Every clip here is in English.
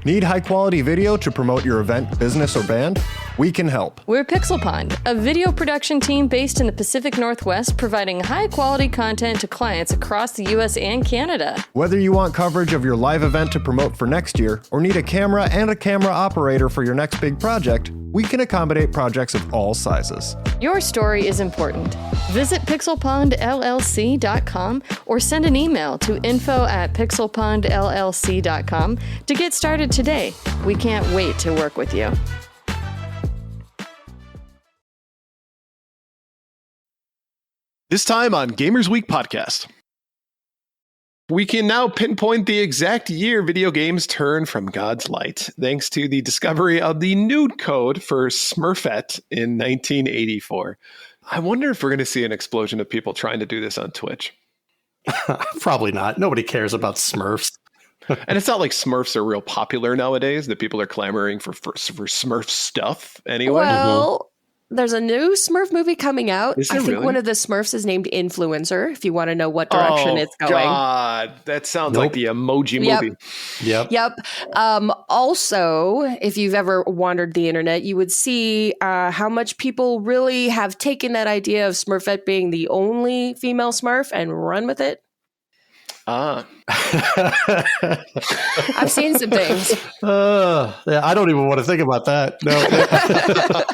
Need high-quality video to promote your event, business, or band? We can help. We're Pixel Pond, a video production team based in the Pacific Northwest, providing high-quality content to clients across the U.S. and Canada. Whether you want coverage of your live event to promote for next year, or need a camera and a camera operator for your next big project, we can accommodate projects of all sizes. Your story is important. Visit pixelpondllc.com or send an email to info@pixelpondllc.com to get started today. We can't wait to work with you. This time on Gamers Week podcast. We can now pinpoint the exact year video games turned from God's light, thanks to the discovery of the nude code for Smurfette in 1984. I wonder if we're going to see an explosion of people trying to do this on Twitch. Probably not. Nobody cares about Smurfs. And it's not like Smurfs are real popular nowadays, that people are clamoring for Smurf stuff anyway. Well, there's a new Smurf movie coming out. I think really? one of the Smurfs is named Influencer, if you want to know what direction it's going. God, that sounds like the emoji movie. Yep. Also, if you've ever wandered the internet, you would see how much people really have taken that idea of Smurfette being the only female Smurf and run with it. I've seen some things. Yeah, I don't even want to think about that. No.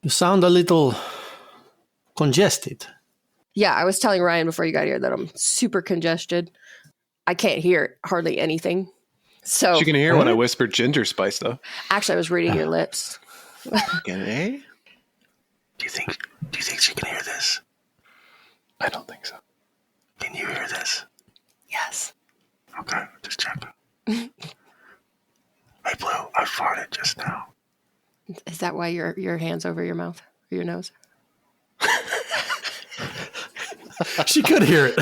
You sound a little congested. Yeah, I was telling Ryan before you got here that I'm super congested. I can't hear hardly anything. So you can hear when I whispered ginger spice, though. Actually, I was reading your lips. Okay. Do you think she can hear this? I don't think so. Can you hear this? Yes. Okay, just checking. Hey, Blue, I farted just now. Is that why your hand's over your mouth or your nose? She could hear it.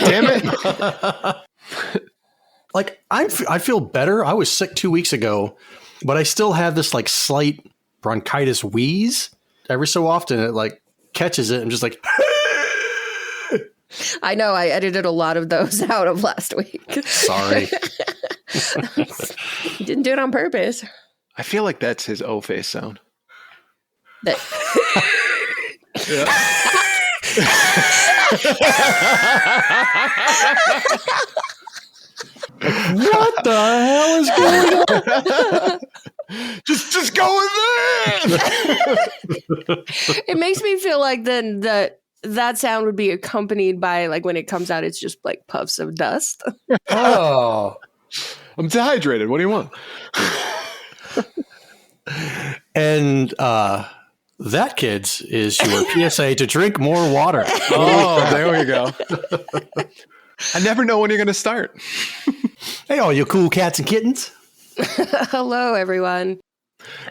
Damn it. Like, I feel better. I was sick 2 weeks ago, but I still have this like slight bronchitis wheeze. Every so often it like catches it and just like... I know. I edited a lot of those out of last week. Sorry. You didn't do it on purpose. I feel like that's his O-face sound. That... What the hell is going on? Just go with it. It makes me feel like then that sound would be accompanied by, like, when it comes out, it's just like puffs of dust. Oh, I'm dehydrated. What do you want? And that, kids, is your PSA to drink more water. Oh, there we go. I never know when you're going to start. Hey, all you cool cats and kittens. Hello, everyone.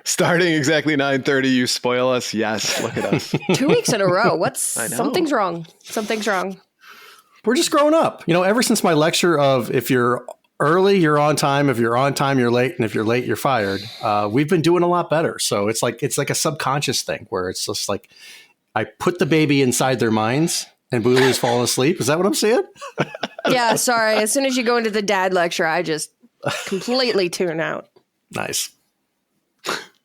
Starting exactly 9:30, you spoil us. Yes, look at us. 2 weeks in a row. I know. Something's wrong. Something's wrong. We're just growing up. You know, ever since my lecture of if you're early, you're on time. If you're on time, you're late. And if you're late, you're fired. We've been doing a lot better. So it's like a subconscious thing where it's just like I put the baby inside their minds and Boo is falling asleep. Is that what I'm saying? Yeah, sorry. As soon as you go into the dad lecture, I just completely tune out. Nice.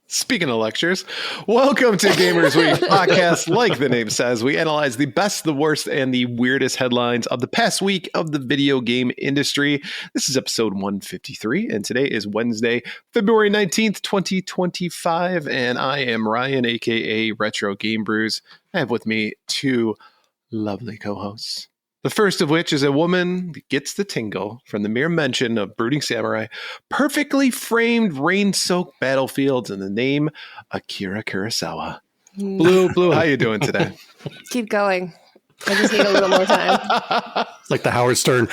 Speaking of lectures, welcome to Gamers Week podcast. Like the name says, we analyze the best, the worst, and the weirdest headlines of the past week of the video game industry. This is episode 153, and today is Wednesday, February 19th, 2025, and I am Ryan, aka retrogamebrews. I have with me two lovely co-hosts. The first of which is a woman that gets the tingle from the mere mention of brooding samurai, perfectly framed rain-soaked battlefields, and the name Akira Kurosawa. Blue, how you doing today? Keep going. I just need a little more time. It's like the Howard Stern.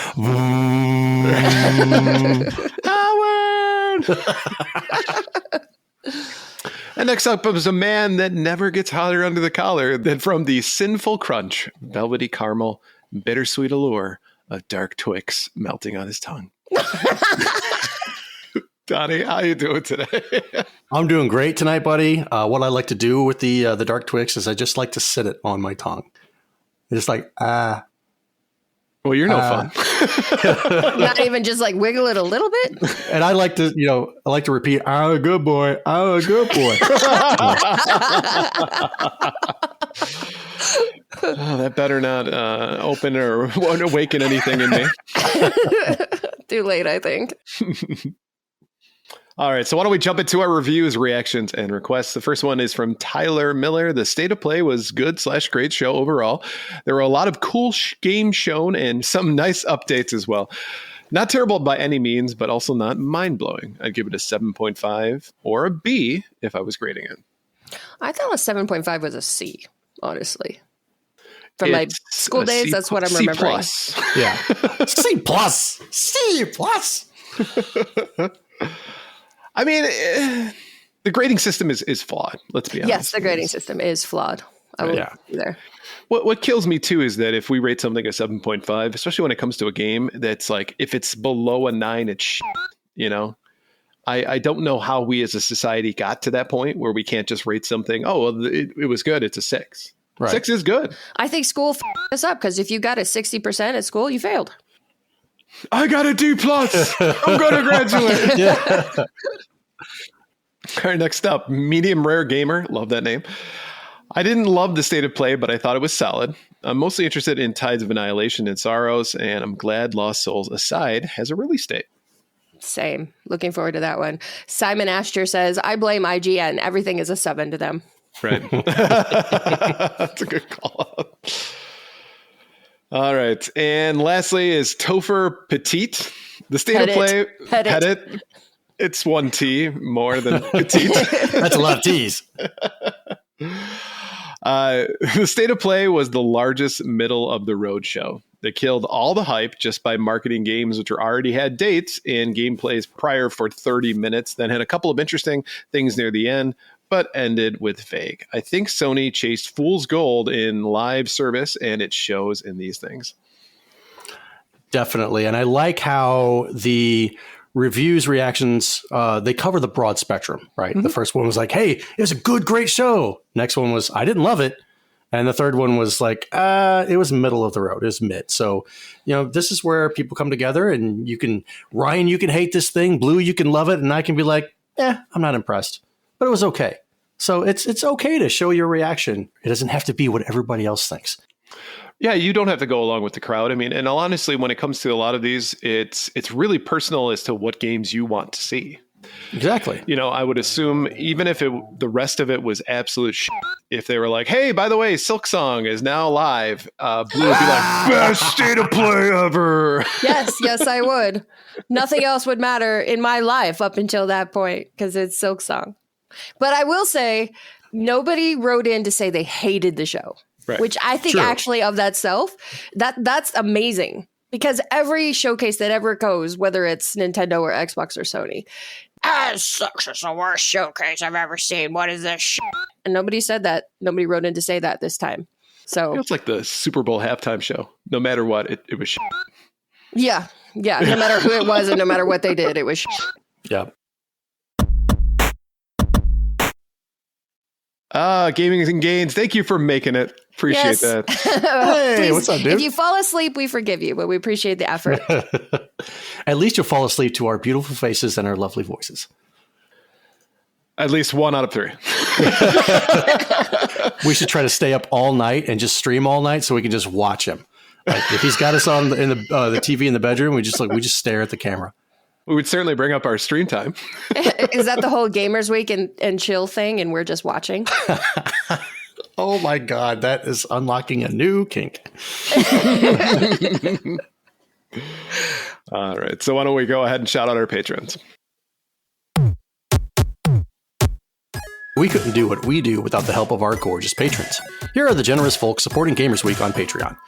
Howard! And next up was a man that never gets hotter under the collar than from the sinful crunch, velvety caramel, bittersweet allure of dark Twix melting on his tongue. Donnie, how you doing today? I'm doing great tonight, buddy. What I like to do with the dark Twix is I just like to sit it on my tongue. It's like, Well, you're no fun. Not even just like wiggle it a little bit. And I like to, repeat, I'm a good boy. I'm a good boy. Oh, that better not open or awaken anything in me. Too late, I think. All right, so why don't we jump into our reviews, reactions, and requests. The first one is from Tyler Miller. The State of Play was good/great show overall. There were a lot of cool games shown and some nice updates as well. Not terrible by any means, but also not mind-blowing. I'd give it a 7.5 or a B if I was grading it. I thought a 7.5 was a C, honestly. From my school days, that's what I'm remembering. C+. Yeah. C plus. C plus. I mean, the grading system is flawed. Let's be honest. Yes, the grading system is flawed. I will be there. What kills me too is that if we rate something a 7.5, especially when it comes to a game that's like, if it's below a 9, it's shit, you know? I don't know how we as a society got to that point where we can't just rate something, oh, well, it was good, it's a 6. Right. 6 is good. I think school f***ed us up because if you got a 60% at school, you failed. I got a D+. I'm going to graduate. Yeah. All right, next up, Medium Rare Gamer. Love that name. I didn't love the State of Play, but I thought it was solid. I'm mostly interested in Tides of Annihilation and Sorrows, and I'm glad Lost Souls Aside has a release date. Same. Looking forward to that one. Simon Astor says, I blame IGN. Everything is a 7 to them. Right. That's a good call. All right. And lastly is Topher Petite. The State of Play. Had it. It's one T more than petite. That's a lot of T's. The State of Play was the largest middle of the road show. They killed all the hype just by marketing games which already had dates and gameplays prior for 30 minutes, then had a couple of interesting things near the end, but ended with vague. I think Sony chased fool's gold in live service, and it shows in these things. Definitely. And I like how the reviews, reactions, they cover the broad spectrum, right? Mm-hmm. The first one was like, hey, it was a good, great show. Next one was, I didn't love it. And the third one was like, it was middle of the road. It was mid. So, this is where people come together and Ryan, you can hate this thing. Blue, you can love it. And I can be like, I'm not impressed. But it was okay. So it's okay to show your reaction. It doesn't have to be what everybody else thinks. Yeah, you don't have to go along with the crowd. I mean, and honestly, when it comes to a lot of these, it's really personal as to what games you want to see. Exactly. I would assume even if the rest of it was absolute shit, if they were like, hey, by the way, Silksong is now live, Blue would be like, best State of Play ever. Yes, I would. Nothing else would matter in my life up until that point because it's Silksong. But I will say, nobody wrote in to say they hated the show. Right. Which I think actually of that self, that's amazing because every showcase that ever goes, whether it's Nintendo or Xbox or Sony, sucks. It's the worst showcase I've ever seen. What is this shit? And nobody said that. Nobody wrote in to say that this time. So it's like the Super Bowl halftime show. No matter what, it was shit. Yeah. No matter who it was and no matter what they did, it was shit. Yeah. Gaming and Gains, thank you for making it. Appreciate that. Hey, please, what's up, dude? If you fall asleep, we forgive you, but we appreciate the effort. At least you'll fall asleep to our beautiful faces and our lovely voices. At least 1 out of 3. We should try to stay up all night and just stream all night so we can just watch him. Like if he's got us on in the TV in the bedroom, we just stare at the camera. We would certainly bring up our stream time. Is that the whole Gamers Week and chill thing, and we're just watching? Oh my God, that is unlocking a new kink. All right, so why don't we go ahead and shout out our patrons? We couldn't do what we do without the help of our gorgeous patrons. Here are the generous folks supporting Gamers Week on Patreon.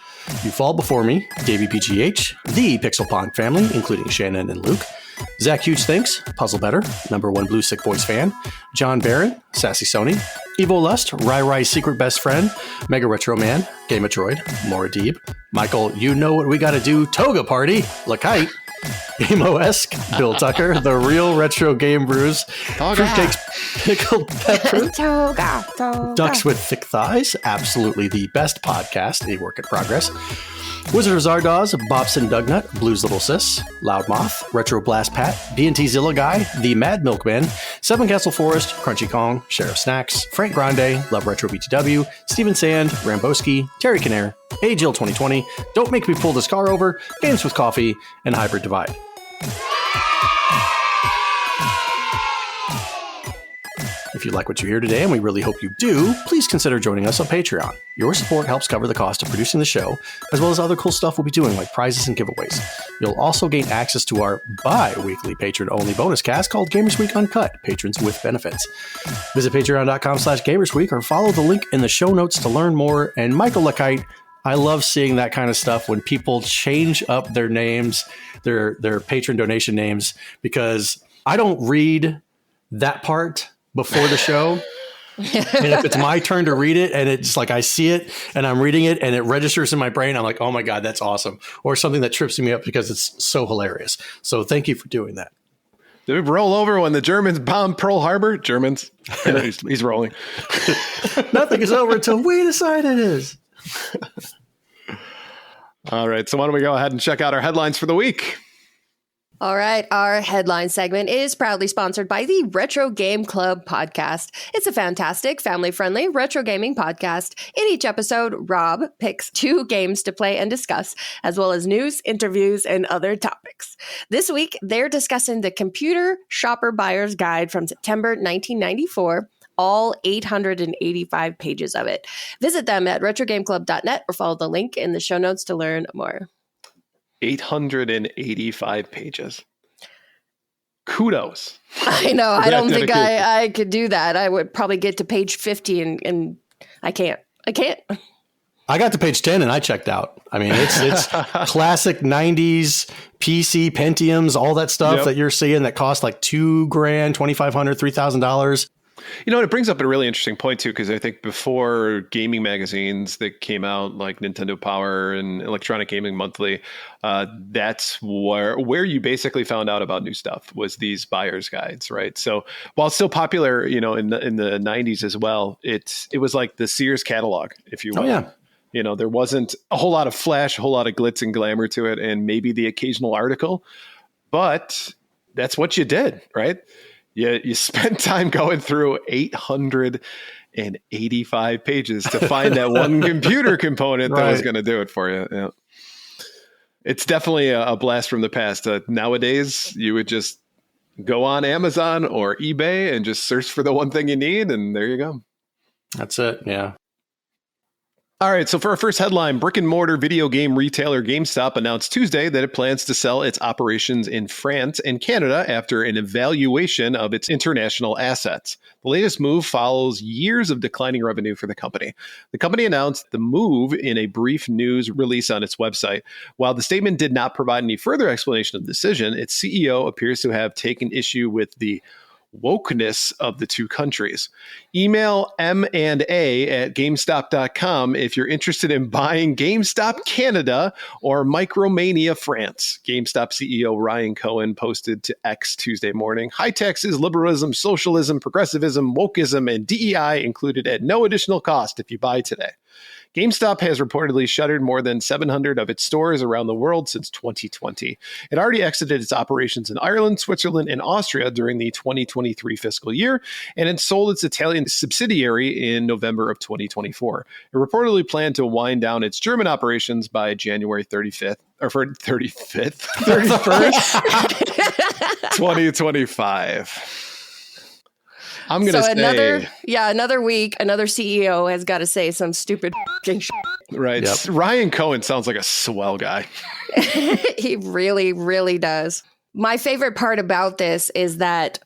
You Fall Before Me, Davey PGH, the Pixel Pond family, including Shannon and Luke, Zach Huge Thinks, Puzzle Better, number one Blue Sick Voice fan, John Barron, Sassy Sony, Evo Lust, Rai's Secret Best Friend, Mega Retro Man, Game of Droid, Maura Deeb, Michael, You Know What We Gotta Do, Toga Party, Lakite, Amo-esque, Bill Tucker, The Real Retro Game Brews, Fruitcake's Pickled Pepper, Ducks with Thick Thighs, absolutely the best podcast, a work in progress, Wizard of Zardoz, Bobson Dugnut, Blues Little Sis, Loudmoth, Retro Blast Pat, B&T Zilla Guy, The Mad Milkman, Seven Castle Forest, Crunchy Kong, Sheriff Snacks, Frank Grande, Love Retro BTW, Steven Sand, Ramboski, Terry Kinnair, Hey Jill 2020, Don't Make Me Pull This Car Over, Games with Coffee, and Hybrid Divide. If you like what you hear today, and we really hope you do, please consider joining us on Patreon. Your support helps cover the cost of producing the show, as well as other cool stuff we'll be doing like prizes and giveaways. You'll also gain access to our bi-weekly patron-only bonus cast called Gamers Week Uncut, Patrons with Benefits. Visit patreon.com/gamersweek or follow the link in the show notes to learn more. And Michael Lakite, I love seeing that kind of stuff when people change up their names, their patron donation names, because I don't read that part before the show. And if it's my turn to read it and it's like I see it and I'm reading it and it registers in my brain, I'm like, oh my God, that's awesome. Or something that trips me up because it's so hilarious. So thank you for doing that. Did we roll over when the Germans bombed Pearl Harbor? Germans. He's rolling. Nothing is over until we decide it is. All right. So why don't we go ahead and check out our headlines for the week? All right, our headline segment is proudly sponsored by the Retro Game Club podcast. It's a fantastic, family-friendly retro gaming podcast. In each episode, Rob picks 2 games to play and discuss, as well as news, interviews, and other topics. This week, they're discussing the Computer Shopper Buyer's Guide from September 1994, all 885 pages of it. Visit them at retrogameclub.net or follow the link in the show notes to learn more. 885 pages. Kudos. I know. I don't think I could do that. I would probably get to page 50 and I can't. I got to page 10 and I checked out. I mean, it's classic 90s PC Pentiums, all that stuff that you're seeing that cost like $2,000, $2,500, $3,000. You know, it brings up a really interesting point, too, because I think before gaming magazines that came out like Nintendo Power and Electronic Gaming Monthly, that's where you basically found out about new stuff was these buyer's guides, right? So while it's still popular, you know, in the 90s as well, it was like the Sears catalog, if you will. Oh, yeah. You know, there wasn't a whole lot of flash, a whole lot of glitz and glamour to it, and maybe the occasional article, but that's what you did, right? You spent time going through 885 pages to find that one computer component that was going to do it for you. Yeah. It's definitely a blast from the past. Nowadays, you would just go on Amazon or eBay and just search for the one thing you need, and there you go. That's it. Yeah. All right, so for our first headline, brick and mortar video game retailer GameStop announced Tuesday that it plans to sell its operations in France and Canada after an evaluation of its international assets. The latest move follows years of declining revenue for the company. The company announced the move in a brief news release on its website. While the statement did not provide any further explanation of the decision, its CEO appears to have taken issue with the wokeness of the two countries. Email m&a@gamestop.com if you're interested in buying GameStop Canada or Micromania France. GameStop CEO Ryan Cohen posted to X Tuesday morning, high taxes, liberalism, socialism, progressivism, wokeism, and DEI included at no additional cost if you buy today. GameStop has reportedly shuttered more than 700 of its stores around the world since 2020. It already exited its operations in Ireland, Switzerland, and Austria during the 2023 fiscal year, and it sold its Italian subsidiary in November of 2024. It reportedly planned to wind down its German operations by January 31st, 2025. I'm going to say another week, another CEO has got to say some stupid shit. Right. Yep. Ryan Cohen sounds like a swell guy. He really, really does. My favorite part about this is that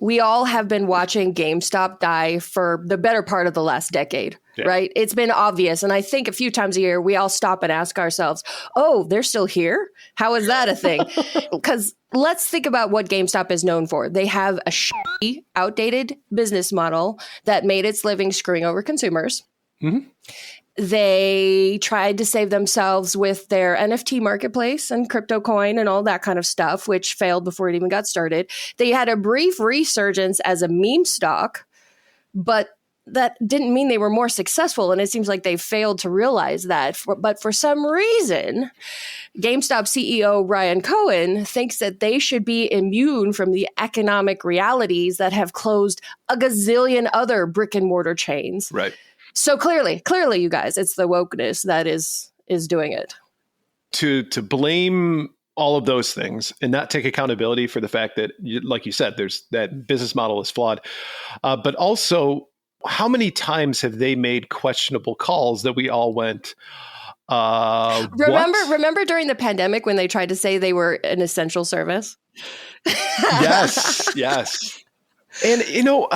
we all have been watching GameStop die for the better part of the last decade, right? It's been obvious. And I think a few times a year, we all stop and ask ourselves, oh, they're still here? How is that a thing? Because let's think about what GameStop is known for. They have a shitty, outdated business model that made its living screwing over consumers. Mm-hmm. They tried to save themselves with their NFT marketplace and crypto coin and all that kind of stuff, which failed before it even got started. They had a brief resurgence as a meme stock, but that didn't mean they were more successful. And it seems like they failed to realize that. But for some reason, GameStop CEO Ryan Cohen thinks that they should be immune from the economic realities that have closed a gazillion other brick and mortar chains. Right. So clearly, you guys, it's the wokeness that is doing it. To blame all of those things and not take accountability for the fact that, like you said, there's that business model is flawed. But also, how many times have they made questionable calls that we all went, Remember during the pandemic when they tried to say they were an essential service? Yes. And, you know,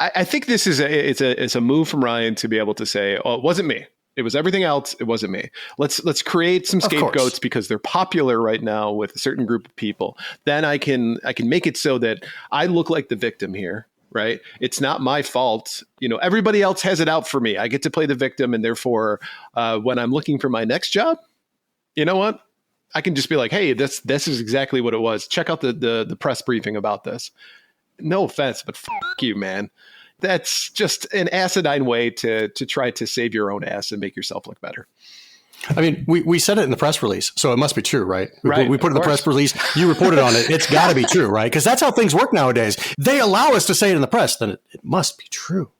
I think this is it's a move from Ryan to be able to say, oh, it wasn't me. It was everything else. It wasn't me. Let's create some scapegoats because they're popular right now with a certain group of people. Then I can make it so that I look like the victim here, right? It's not my fault. You know, everybody else has it out for me. I get to play the victim. And therefore, when I'm looking for my next job, you know what? I can just be like, hey, this is exactly what it was. Check out the press briefing about this. No offense, but fuck you, man. That's just an asinine way to try to save your own ass and make yourself look better. I mean, we said it in the press release, so it must be true, right? We put it in the press release. You reported on it. It's got to be true, right? Because that's how things work nowadays. They allow us to say it in the press, then it must be true.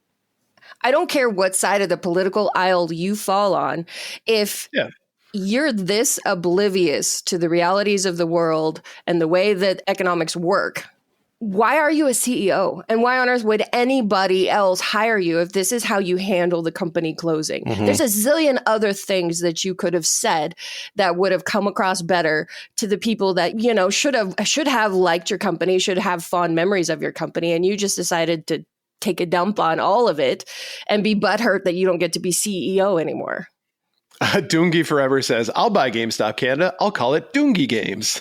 I don't care what side of the political aisle you fall on. If you're this oblivious to the realities of the world and the way that economics work, why are you a CEO? And why on earth would anybody else hire you if this is how you handle the company closing? Mm-hmm. There's a zillion other things that you could have said that would have come across better to the people that, you know, should have liked your company, should have fond memories of your company. And you just decided to take a dump on all of it and be butthurt that you don't get to be CEO anymore. Doongie Forever says, I'll buy GameStop Canada. I'll call it Doongie Games.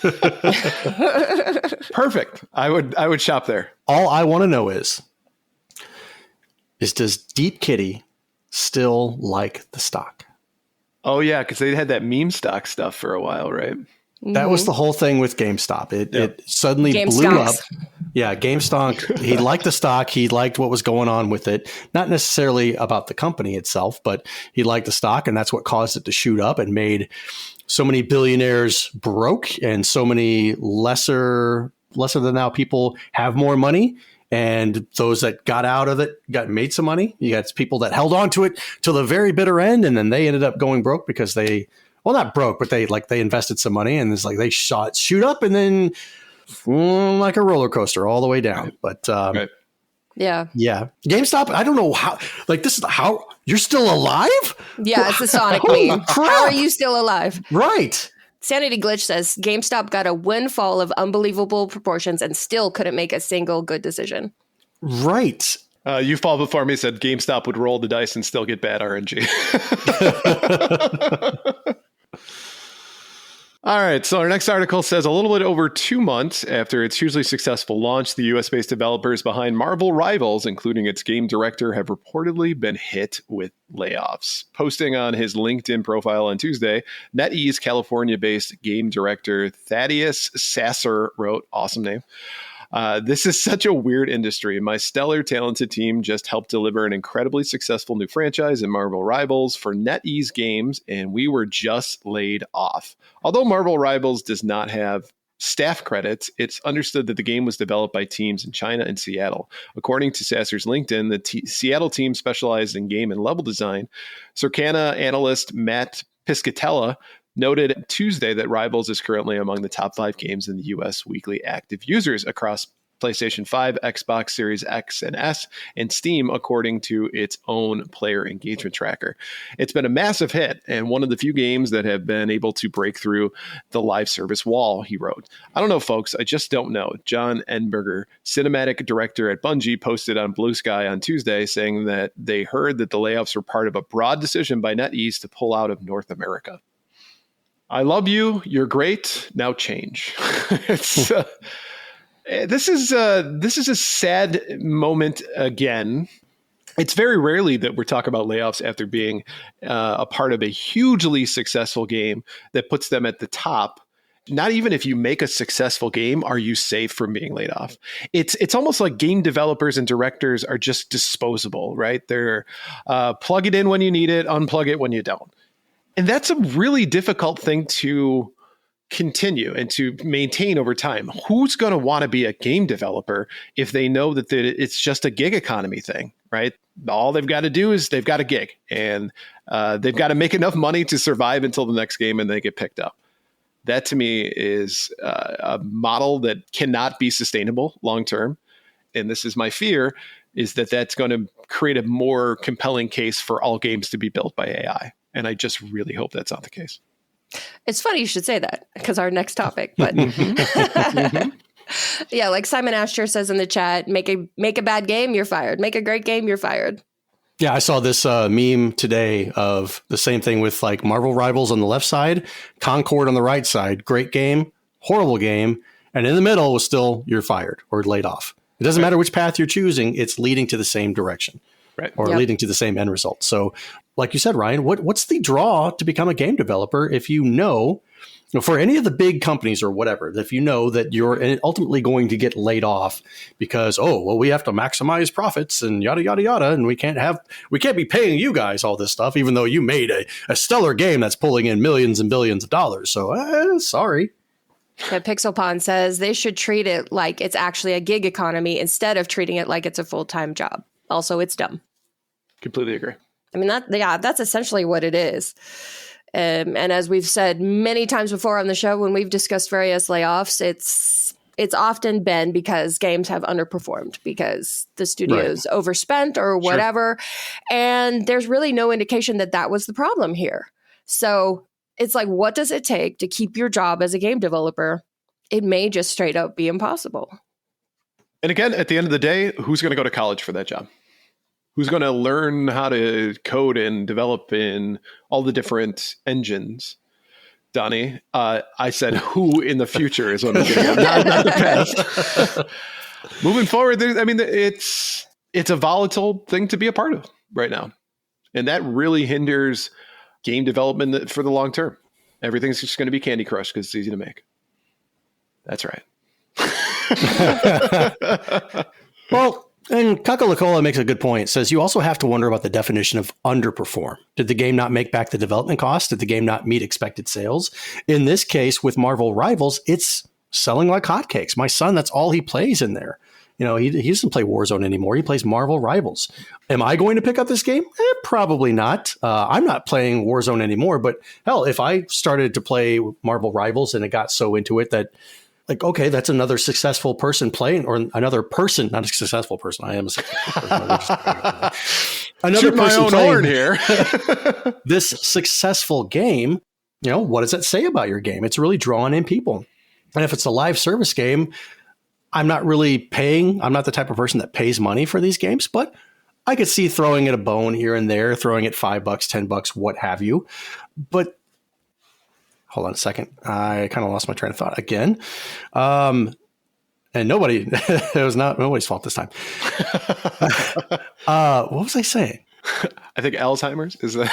Perfect. I would shop there. All I want to know is does Deep Kitty still like the stock? Oh, yeah, because they had that meme stock stuff for a while, right? That was the whole thing with GameStop. It suddenly blew up. Yeah, GameStop, he liked the stock. He liked what was going on with it. Not necessarily about the company itself, but he liked the stock, and that's what caused it to shoot up and made so many billionaires broke and so many lesser than now people have more money. And those that got out of it made some money. You got people that held on to it till the very bitter end, and then they ended up going broke because not broke, but they invested some money, and it's like they saw it shoot up and then like a roller coaster all the way down. But yeah. GameStop, I don't know how, this is how you're still alive. Yeah. It's the Sonic meme. How are you still alive? Right. Sanity Glitch says GameStop got a windfall of unbelievable proportions and still couldn't make a single good decision. Right. You fall before me said GameStop would roll the dice and still get bad RNG. All right, so our next article says a little bit over 2 months after its hugely successful launch, the US-based developers behind Marvel Rivals, including its game director, have reportedly been hit with layoffs. Posting on his LinkedIn profile on Tuesday, NetEase California-based game director Thaddeus Sasser wrote, awesome name, this is such a weird industry. My stellar, talented team just helped deliver an incredibly successful new franchise in Marvel Rivals for NetEase Games, and we were just laid off. Although Marvel Rivals does not have staff credits, it's understood that the game was developed by teams in China and Seattle. According to Sasser's LinkedIn, the Seattle team specialized in game and level design. Circana analyst Matt Piscatella noted Tuesday that Rivals is currently among the top 5 games in the U.S. weekly active users across PlayStation 5, Xbox Series X and S, and Steam, according to its own player engagement tracker. It's been a massive hit and one of the few games that have been able to break through the live service wall, he wrote. I don't know, folks. I just don't know. John Enberger, cinematic director at Bungie, posted on Blue Sky on Tuesday saying that they heard that the layoffs were part of a broad decision by NetEase to pull out of North America. I love you. You're great. Now change. It's... This is a sad moment again. It's very rarely that we're talking about layoffs after being a part of a hugely successful game that puts them at the top. Not even if you make a successful game are you safe from being laid off. It's almost like game developers and directors are just disposable, right? They're plug it in when you need it, unplug it when you don't. And that's a really difficult thing to continue and to maintain over time. Who's going to want to be a game developer if they know that it's just a gig economy thing, right? All they've got to do is they've got a gig and they've got to make enough money to survive until the next game and they get picked up. That to me is a model that cannot be sustainable long term. And this is my fear, is that that's going to create a more compelling case for all games to be built by AI. And I just really hope that's not the case. It's funny you should say that because our next topic, but yeah, like Simon Asher says in the chat, make a bad game, you're fired. Make a great game, you're fired. Yeah, I saw this meme today of the same thing with like Marvel Rivals on the left side, Concord on the right side, great game, horrible game, and in the middle was still you're fired or laid off. It doesn't matter which path you're choosing, it's leading to the same direction. Right. Or leading to the same end result. So like you said, Ryan, what's the draw to become a game developer if you know, for any of the big companies or whatever, if you know that you're ultimately going to get laid off because, we have to maximize profits and yada, yada, yada. And we can't be paying you guys all this stuff, even though you made a stellar game that's pulling in millions and billions of dollars. So sorry. Yeah, PixelPon says they should treat it like it's actually a gig economy instead of treating it like it's a full-time job. Also, it's dumb. Completely agree. I mean, that's essentially what it is. And as we've said many times before on the show, when we've discussed various layoffs, it's often been because games have underperformed because the studio's overspent or whatever. Sure. And there's really no indication that was the problem here. So it's like, what does it take to keep your job as a game developer? It may just straight up be impossible. And again, at the end of the day, who's going to go to college for that job? Who's going to learn how to code and develop in all the different engines? Donnie, I said who in the future is what I'm getting at, not the past. Moving forward, it's a volatile thing to be a part of right now. And that really hinders game development for the long term. Everything's just going to be Candy Crush because it's easy to make. That's right. Well, and Kakalakola makes a good point. Says you also have to wonder about the definition of underperform. Did the game not make back the development cost? Did the game not meet expected sales? In this case, with Marvel Rivals, it's selling like hotcakes. My son, that's all he plays in there. He doesn't play Warzone anymore. He plays Marvel Rivals. Am I going to pick up this game? Probably not. I'm not playing Warzone anymore. But hell, if I started to play Marvel Rivals and it got so into it that, like, okay, that's another successful person playing, or another person, not a successful person. I am a successful person. Another person playing here. This successful game. What does that say about your game? It's really drawing in people. And if it's a live service game, I'm not really paying. I'm not the type of person that pays money for these games, but I could see throwing it a bone here and there, throwing it $5, $10, what have you. But hold on a second. I kind of lost my train of thought again. And it was not nobody's fault this time. What was I saying? I think Alzheimer's is the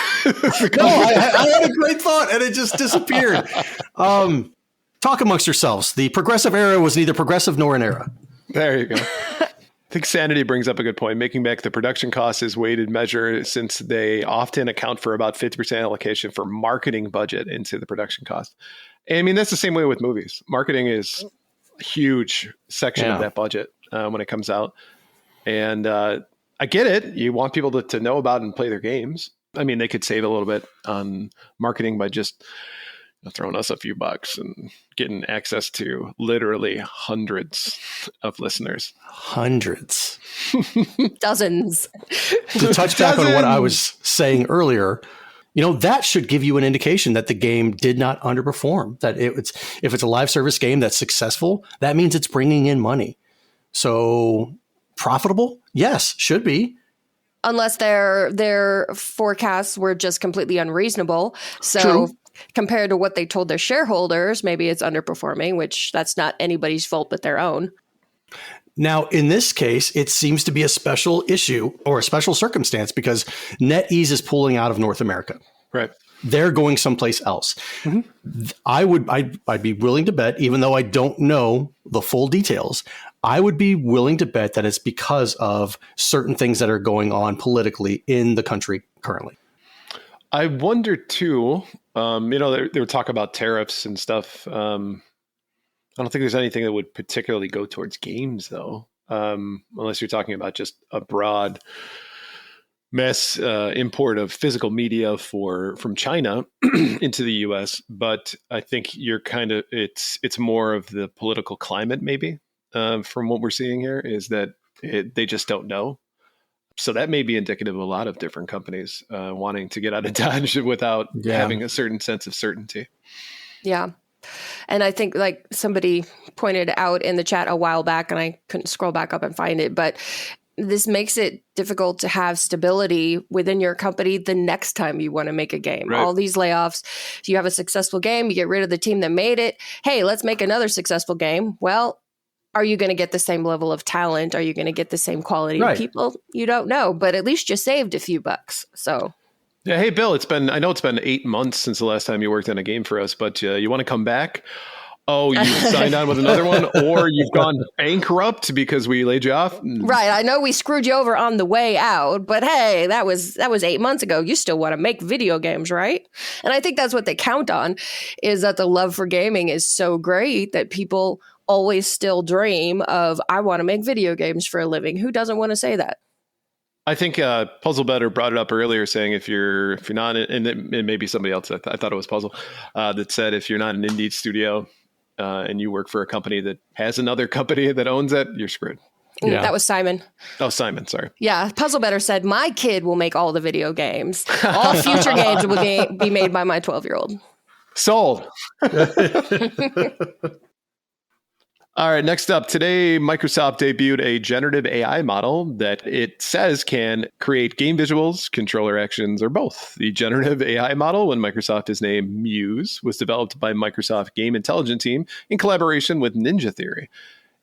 No, I had a great thought and it just disappeared. Talk amongst yourselves. The progressive era was neither progressive nor an era. There you go. I think Sanity brings up a good point. Making back the production costs is weighted measure since they often account for about 50% allocation for marketing budget into the production cost. And I mean, that's the same way with movies. Marketing is a huge section of that budget when it comes out. And I get it. You want people to know about and play their games. I mean, they could save a little bit on marketing by just throwing us a few bucks and getting access to literally hundreds of listeners. Hundreds. Dozens. To touch back on what I was saying earlier, that should give you an indication that the game did not underperform. That if it's a live service game that's successful, that means it's bringing in money. So profitable? Yes, should be. Unless their forecasts were just completely unreasonable. So True. Compared to what they told their shareholders, maybe it's underperforming, which that's not anybody's fault but their own. Now, in this case, it seems to be a special issue or a special circumstance because NetEase is pulling out of North America. Right. They're going someplace else. Mm-hmm. I'd be willing to bet, even though I don't know the full details, I would be willing to bet that it's because of certain things that are going on politically in the country currently. I wonder too, they were talking about tariffs and stuff. I don't think there's anything that would particularly go towards games though, unless you're talking about just a broad mass import of physical media from China into the US. But I think it's more of the political climate maybe from what we're seeing here is that they just don't know. So that may be indicative of a lot of different companies wanting to get out of Dodge without having a certain sense of certainty. Yeah. And I think like somebody pointed out in the chat a while back, and I couldn't scroll back up and find it, but this makes it difficult to have stability within your company the next time you want to make a game. Right. All these layoffs, you have a successful game, you get rid of the team that made it. Hey, let's make another successful game. Well, are you going to get the same level of talent? Are you going to get the same quality of people? You don't know, but at least you saved a few bucks. So, yeah. Hey, Bill, I know it's been 8 months since the last time you worked on a game for us, but you want to come back? Oh, you signed on with another one, or you've gone bankrupt because we laid you off? Right. I know we screwed you over on the way out, but hey, that was 8 months ago. You still want to make video games, right? And I think that's what they count on, is that the love for gaming is so great that people always still dream of, I want to make video games for a living. Who doesn't want to say that? I think Puzzle Better brought it up earlier, saying if you're not, and it may be somebody else. I thought it was Puzzle that said if you're not an indie studio and you work for a company that has another company that owns it, you're screwed. Yeah. That was Simon. Oh, Simon, sorry. Yeah, Puzzle Better said, my kid will make all the video games. All future games will be made by my 12-year-old. Sold. All right, next up, today, Microsoft debuted a generative AI model that it says can create game visuals, controller actions, or both. The generative AI model, when Microsoft is named Muse, was developed by Microsoft Game Intelligence team in collaboration with Ninja Theory.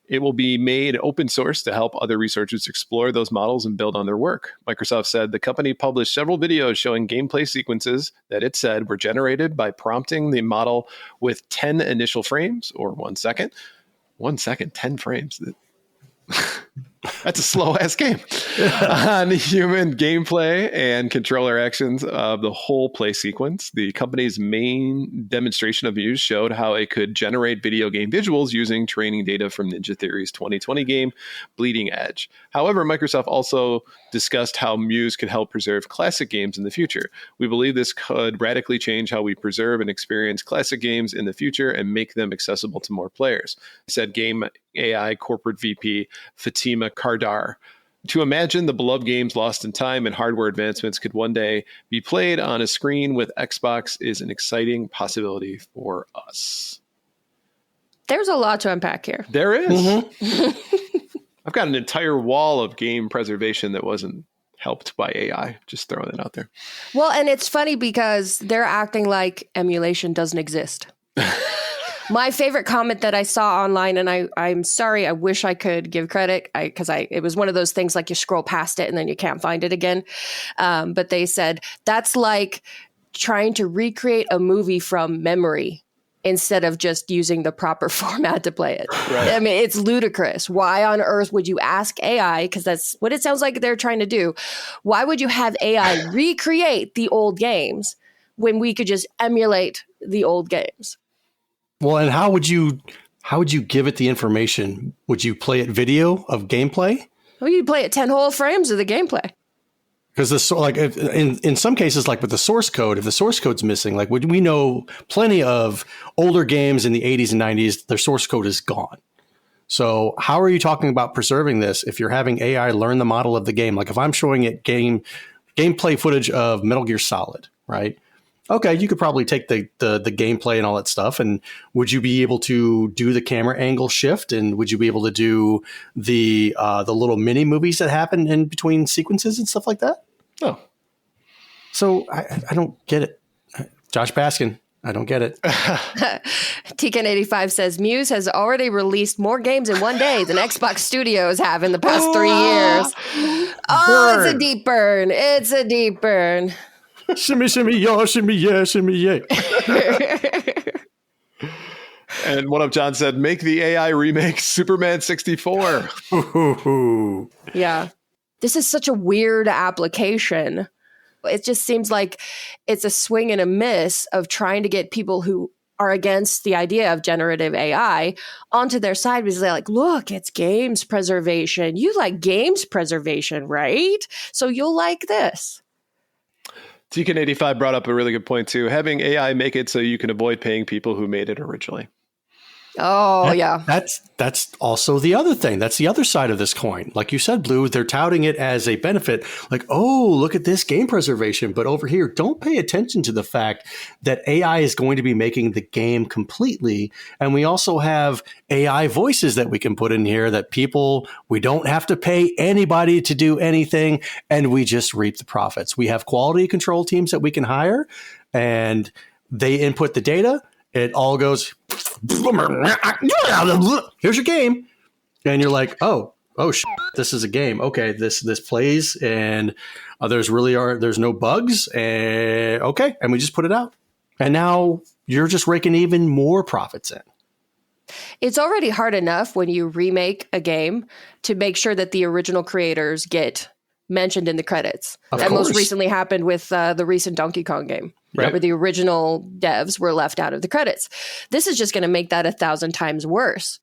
It will be made open source to help other researchers explore those models and build on their work. Microsoft said the company published several videos showing gameplay sequences that it said were generated by prompting the model with 10 initial frames, or 1 second. 1 second, 10 frames. That's a slow ass game. On human gameplay and controller actions of the whole play sequence. The company's main demonstration of Muse showed how it could generate video game visuals using training data from Ninja Theory's 2020 game, Bleeding Edge. However, Microsoft also discussed how Muse could help preserve classic games in the future. We believe this could radically change how we preserve and experience classic games in the future and make them accessible to more players, said Game AI Corporate VP Fatima Kardar. To imagine the beloved games lost in time and hardware advancements could one day be played on a screen with Xbox is an exciting possibility for us. There's a lot to unpack here. There is. Mm-hmm. I've got an entire wall of game preservation that wasn't helped by AI. Just throwing it out there. Well, and it's funny because they're acting like emulation doesn't exist. My favorite comment that I saw online, and I'm sorry, I wish I could give credit, because it was one of those things like you scroll past it and then you can't find it again. But they said, that's like trying to recreate a movie from memory instead of just using the proper format to play it. Right. I mean, it's ludicrous. Why on earth would you ask AI, because that's what it sounds like they're trying to do. Why would you have AI recreate the old games when we could just emulate the old games? Well, and how would you give it the information? Would you play it video of gameplay? Well, you'd play it 10 whole frames of the gameplay. Because in some cases, like with the source code, if the source code's missing, like we know plenty of older games in the 80s and 90s, their source code is gone. So how are you talking about preserving this if you're having AI learn the model of the game? Like if I'm showing it gameplay footage of Metal Gear Solid, right? Okay, you could probably take the gameplay and all that stuff, and would you be able to do the camera angle shift, and would you be able to do the little mini movies that happen in between sequences and stuff like that? No. So I don't get it. Josh Baskin, I don't get it. TK85 says Muse has already released more games in one day than Xbox Studios have in the past 3 years. Oh, it's a deep burn. It's a deep burn. Shimmy, shimmy, y'all, shimmy, yeah, shimmy, yeah. And One Up John said, make the AI remake Superman 64. Yeah. This is such a weird application. It just seems like it's a swing and a miss of trying to get people who are against the idea of generative AI onto their side because they're like, look, it's games preservation. You like games preservation, right? So you'll like this. Deacon85 brought up a really good point too. Having AI make it so you can avoid paying people who made it originally. Oh, yeah. That's also the other thing. That's the other side of this coin. Like you said, Blue, they're touting it as a benefit. Like, oh, look at this game preservation. But over here, don't pay attention to the fact that AI is going to be making the game completely. And we also have AI voices that we can put in here that we don't have to pay anybody to do anything. And we just reap the profits. We have quality control teams that we can hire and they input the data. It all goes, here's your game. And you're like, oh, this is a game. Okay, this plays and there's no bugs. And okay, and we just put it out. And now you're just raking even more profits in. It's already hard enough when you remake a game to make sure that the original creators get mentioned in the credits. That most recently happened with the recent Donkey Kong game, right, where the original devs were left out of the credits. This is just going to make that 1,000 times worse.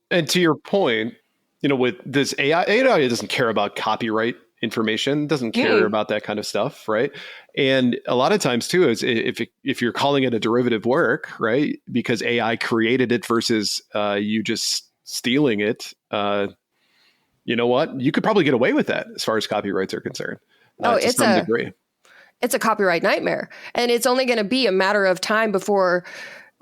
And to your point, with this AI doesn't care about copyright information, doesn't care about that kind of stuff, right? And a lot of times too is if you're calling it a derivative work, right, because AI created it versus you just stealing it, you know what? You could probably get away with that as far as copyrights are concerned. To some degree. It's a copyright nightmare. And it's only going to be a matter of time before.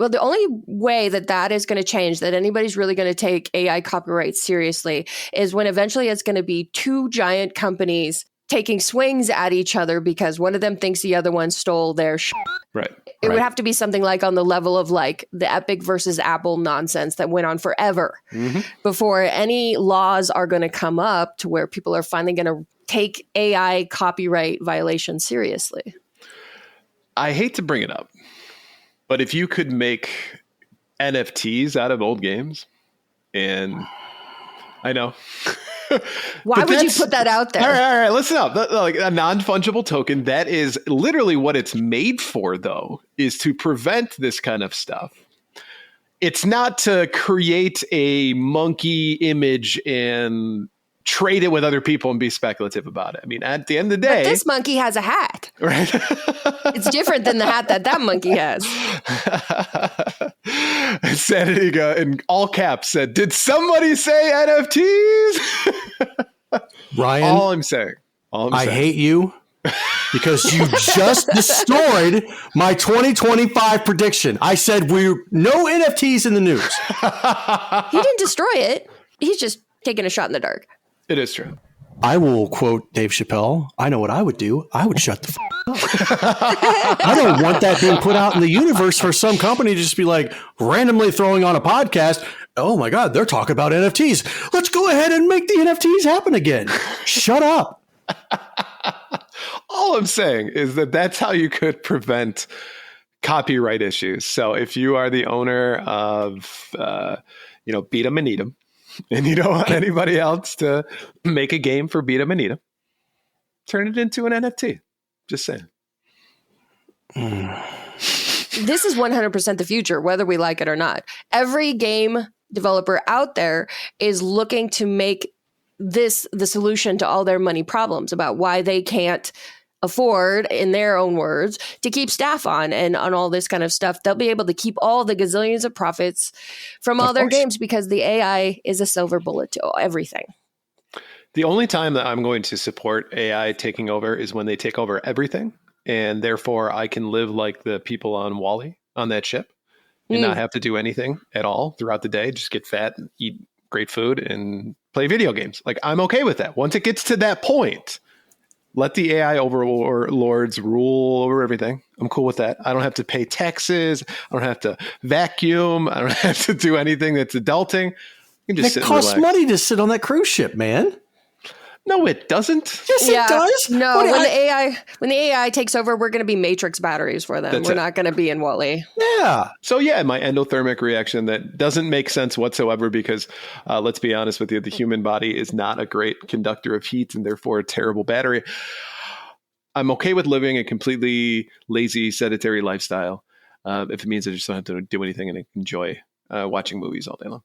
Well, the only way that is going to change, that anybody's really going to take AI copyright seriously, is when eventually it's going to be two giant companies taking swings at each other because one of them thinks the other one stole their shit. Right. It would have to be something like on the level of like the Epic versus Apple nonsense that went on forever before any laws are going to come up to where people are finally going to take AI copyright violations seriously. I hate to bring it up, but if you could make NFTs out of old games, and I know. Why would you put that out there? All right, listen up. Like a non-fungible token, that is literally what it's made for, though, is to prevent this kind of stuff. It's not to create a monkey image and trade it with other people and be speculative about it. I mean, at the end of the day... But this monkey has a hat. Right? It's different than the hat that monkey has. Sanity in all caps said, did somebody say NFTs? Ryan, all I'm saying. I hate you because you just destroyed my 2025 prediction. I said no NFTs in the news. He didn't destroy it. He's just taking a shot in the dark. It is true. I will quote Dave Chappelle. I know what I would do. I would shut the up. I don't want that being put out in the universe for some company to just be like randomly throwing on a podcast. Oh my God, they're talking about NFTs. Let's go ahead and make the NFTs happen again. Shut up. All I'm saying is that's how you could prevent copyright issues. So if you are the owner of, Beat 'em and Eat 'em, and you don't want anybody else to make a game for Beat 'em and Eat 'em, turn it into an NFT. Just saying. This is 100% the future, whether we like it or not. Every game developer out there is looking to make the solution to all their money problems, about why they can't afford, in their own words, to keep staff on and on all this kind of stuff. They'll be able to keep all the gazillions of profits from all their games because the AI is a silver bullet to everything. The only time that I'm going to support AI taking over is when they take over everything. And therefore, I can live like the people on Wall-E on that ship and not have to do anything at all throughout the day. Just get fat, eat great food, and play video games. Like, I'm okay with that. Once it gets to that point, let the AI overlords rule over everything. I'm cool with that. I don't have to pay taxes. I don't have to vacuum. I don't have to do anything that's adulting. I can just it costs money to sit on that cruise ship, man. No, it doesn't. Yes, it does. No, when the AI takes over, we're going to be Matrix batteries for them. We're not going to be in Wall-E. Yeah. So yeah, my endothermic reaction that doesn't make sense whatsoever because let's be honest with you, the human body is not a great conductor of heat and therefore a terrible battery. I'm okay with living a completely lazy, sedentary lifestyle if it means I just don't have to do anything and enjoy watching movies all day long.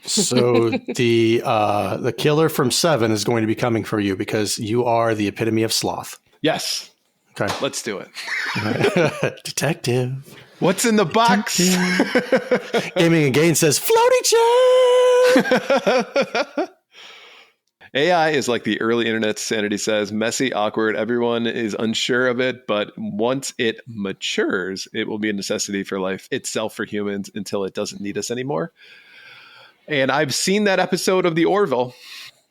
So the killer from 7 is going to be coming for you because you are the epitome of sloth. Yes. Okay. Let's do it. Detective. What's in the box? Gaming and Gain says, floaty chair. AI is like the early internet, Sanity says, messy, awkward. Everyone is unsure of it, but once it matures, it will be a necessity for life itself for humans until it doesn't need us anymore. And I've seen that episode of The Orville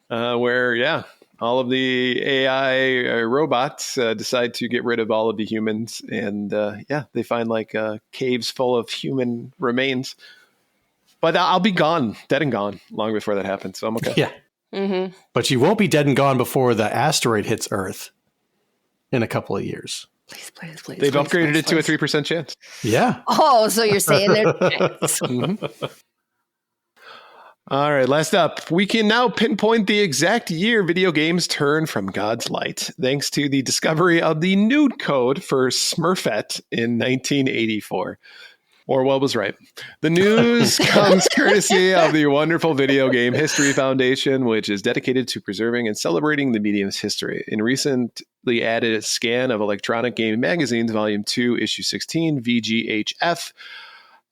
where, all of the AI robots decide to get rid of all of the humans. And they find like caves full of human remains. But I'll be gone, dead and gone, long before that happens. So I'm okay. Yeah. Mm-hmm. But you won't be dead and gone before the asteroid hits Earth in a couple of years. Please. They've upgraded it to a 3% chance. Yeah. Oh, so you're saying there's a chance. Mm-hmm. All right, last up, we can now pinpoint the exact year video games turn from God's light, thanks to the discovery of the nude code for Smurfette in 1984. Orwell was right. The news comes courtesy of the wonderful Video Game History Foundation, which is dedicated to preserving and celebrating the medium's history. In recently added scan of Electronic Game Magazine's Volume 2, Issue 16, VGHF,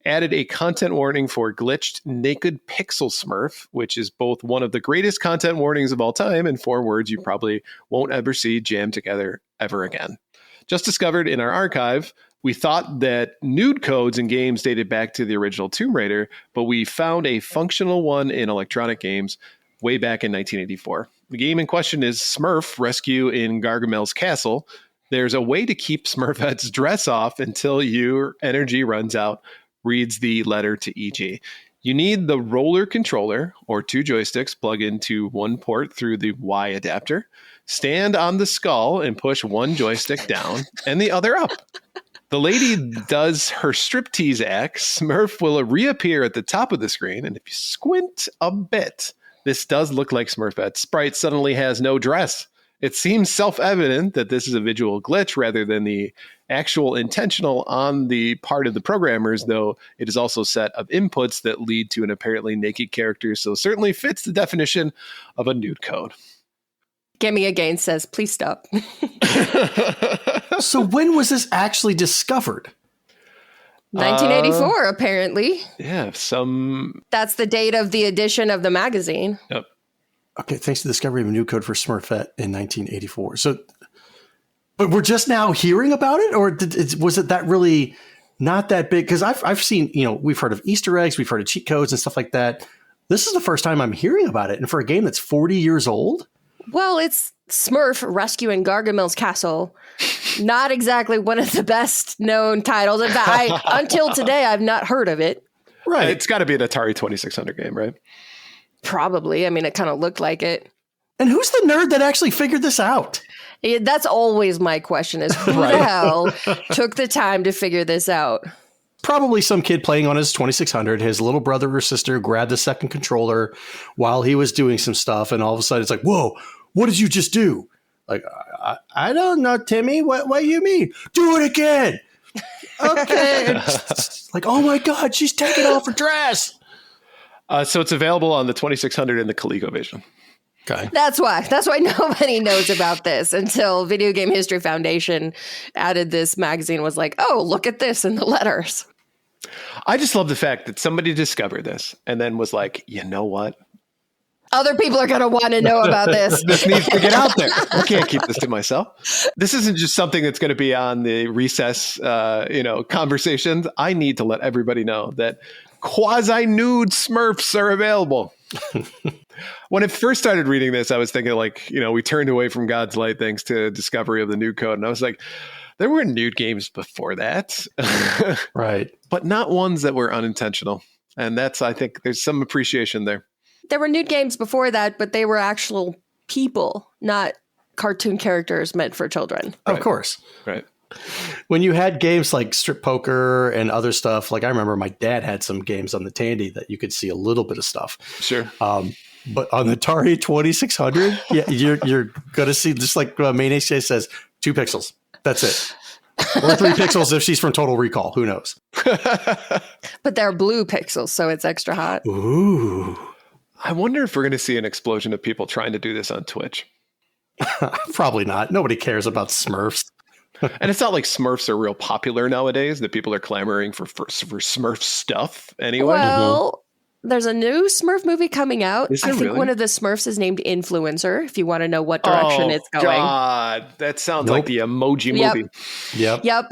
added a content warning for glitched naked pixel Smurf, which is both one of the greatest content warnings of all time and 4 words you probably won't ever see jammed together ever again. Just discovered in our archive, we thought that nude codes in games dated back to the original Tomb Raider, but we found a functional one in electronic games way back in 1984. The game in question is Smurf Rescue in Gargamel's Castle. There's a way to keep Smurfette's dress off until your energy runs out, reads the letter to EG. You need the roller controller or 2 joysticks plug into one port through the Y adapter, stand on the skull and push one joystick down and the other up. The lady does her striptease act. Smurf will reappear at the top of the screen, and if you squint a bit, this does look like Smurfette's sprite suddenly has no dress. It seems self-evident that this is a visual glitch rather than the actual intentional on the part of the programmers, though it is also a set of inputs that lead to an apparently naked character, so certainly fits the definition of a nude code. Gaming Again says, please stop. So when was this actually discovered? 1984, apparently. Yeah, That's the date of the edition of the magazine. Yep. Okay, thanks to the discovery of a new code for Smurfette in 1984. So, but we're just now hearing about it, or was it that really not that big? Because I've seen, we've heard of Easter eggs, we've heard of cheat codes and stuff like that. This is the first time I'm hearing about it, and for a game that's 40 years old. Well, it's Smurf Rescue in Gargamel's Castle. Not exactly one of the best known titles. In fact, until today, I've not heard of it. Right. It's got to be an Atari 2600 game, right? Probably. I mean, it kind of looked like it. And who's the nerd that actually figured this out? Yeah, that's always my question is who the hell took the time to figure this out? Probably some kid playing on his 2600. His little brother or sister grabbed the second controller while he was doing some stuff. And all of a sudden it's like, whoa, what did you just do? Like, I don't know, Timmy. What do you mean? Do it again. Okay. Like, oh my God, she's taking off her dress. So it's available on the 2600 and the ColecoVision. Okay. That's why nobody knows about this until Video Game History Foundation added this magazine, was like, oh, look at this in the letters. I just love the fact that somebody discovered this and then was like, you know what? Other people are going to want to know about this. This needs to get out there. I can't keep this to myself. This isn't just something that's going to be on the recess, conversations. I need to let everybody know that quasi-nude Smurfs are available. When I first started reading this, I was thinking we turned away from God's light thanks to discovery of the nude code. And I was like, there were nude games before that. Right. But not ones that were unintentional. And I think there's some appreciation there. There were nude games before that, but they were actual people, not cartoon characters meant for children. Of course. Right. When you had games like strip poker and other stuff, like I remember my dad had some games on the Tandy that you could see a little bit of stuff. Sure. But on the Atari 2600, yeah, you're going to see, just like Main HJ says, 2 pixels. That's it. Or 3 pixels if she's from Total Recall. Who knows? But they're blue pixels, so it's extra hot. Ooh. I wonder if we're going to see an explosion of people trying to do this on Twitch. Probably not. Nobody cares about Smurfs. And it's not like Smurfs are real popular nowadays, that people are clamoring for Smurf stuff anyway. Well, there's a new Smurf movie coming out. Is there I think really? one of the Smurfs is named Influencer, if you want to know what direction it's going. God, that sounds like the emoji movie. Yep.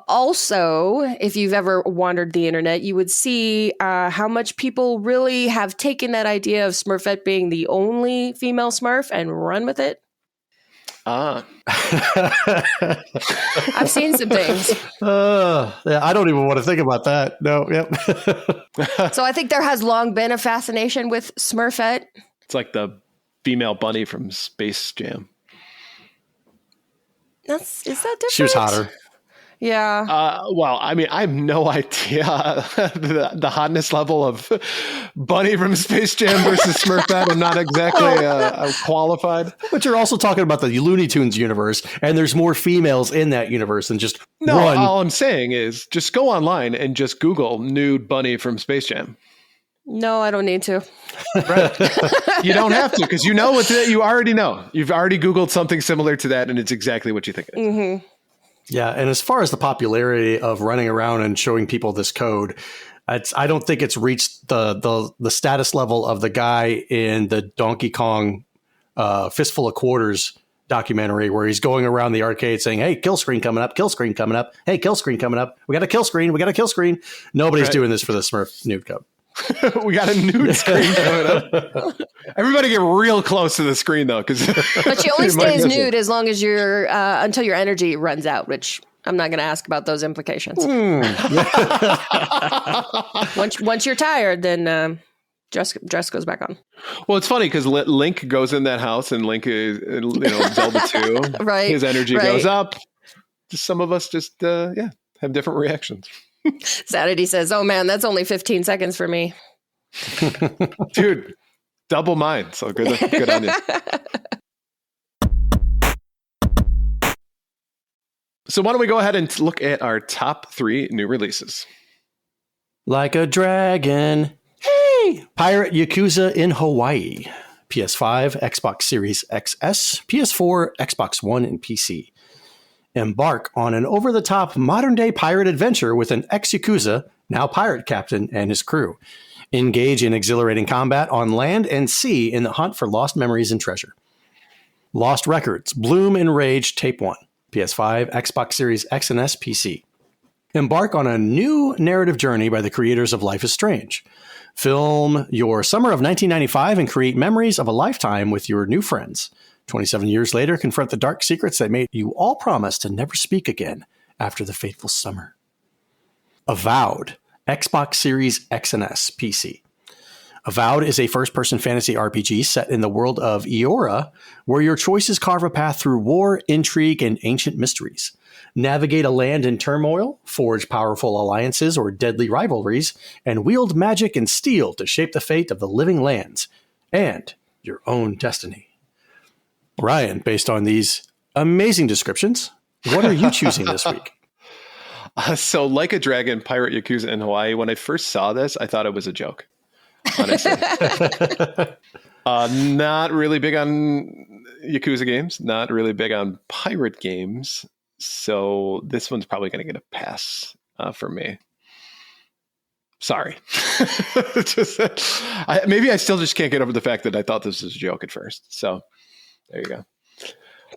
Also, if you've ever wandered the internet, you would see how much people really have taken that idea of Smurfette being the only female Smurf and run with it. Ah. I've seen some things. Yeah, I don't even want to think about that. No, yep. So I think there has long been a fascination with Smurfette. It's like the female bunny from Space Jam. Is that different? She was hotter. Yeah. Well, I mean, I have no idea the hotness level of Bunny from Space Jam versus Smurfette. I'm not exactly qualified. But you're also talking about the Looney Tunes universe, and there's more females in that universe than just No, one. all I'm saying is just go online and just Google nude bunny from Space Jam. No, I don't need to. Right. You don't have to, because you know what you already know. You've already Googled something similar to that, and it's exactly what you think it is. Mm-hmm. Yeah, and as far as the popularity of running around and showing people this code, I don't think it's reached the status level of the guy in the Donkey Kong Fistful of Quarters documentary, where he's going around the arcade saying, "Hey, kill screen coming up, kill screen coming up. Hey, kill screen coming up. We got a kill screen. We got a kill screen." Nobody's doing this for the Smurf nude code. We got a nude screen coming up. Everybody get real close to the screen, though, because But she only stays nude as long as you're until your energy runs out, which I'm not going to ask about those implications. Once you're tired, then dress goes back on. Well, it's funny because Link goes in that house, and Link is Zelda 2. Right. His energy goes up. Just some of us just have different reactions. Sanity says, "Oh man, that's only 15 seconds for me." Dude, double mine. So good on you. So why don't we go ahead and look at our top 3 new releases? Like a dragon. Hey! Pirate Yakuza in Hawaii. PS5, Xbox Series XS, PS4, Xbox One, and PC. Embark on an over-the-top modern-day pirate adventure with an ex-Yakuza, now pirate captain, and his crew. Engage in exhilarating combat on land and sea in the hunt for lost memories and treasure. Lost Records, Bloom and Rage Tape 1. PS5, Xbox Series X and S, PC. Embark on a new narrative journey by the creators of Life is Strange. Film your summer of 1995 and create memories of a lifetime with your new friends. 27 years later, confront the dark secrets that made you all promise to never speak again after the fateful summer. Avowed, Xbox Series X and S, PC. Avowed is a first-person fantasy RPG set in the world of Eora, where your choices carve a path through war, intrigue, and ancient mysteries. Navigate a land in turmoil, forge powerful alliances or deadly rivalries, and wield magic and steel to shape the fate of the living lands and your own destiny. Ryan, based on these amazing descriptions, what are you choosing this week? So Like a Dragon, Pirate Yakuza in Hawaii, when I first saw this, I thought it was a joke, honestly. Not really big on Yakuza games. Not really big on pirate games. So this one's probably going to get a pass for me. Sorry. Maybe I still just can't get over the fact that I thought this was a joke at first. So there you go.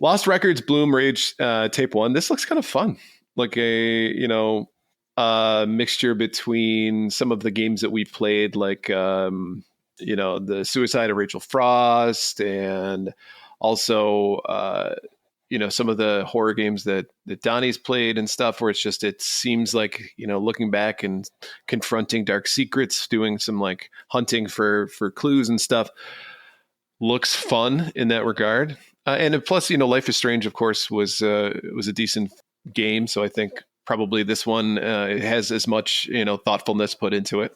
Lost Records, Bloom Rage, Tape 1. This looks kind of fun. Like a, mixture between some of the games that we played, like, the Suicide of Rachel Frost, and also, some of the horror games that Donnie's played and stuff, where it seems like, looking back and confronting dark secrets, doing some like hunting for clues and stuff. Looks fun in that regard. And plus, Life is Strange, of course, was a decent game. So I think probably this one has as much, thoughtfulness put into it.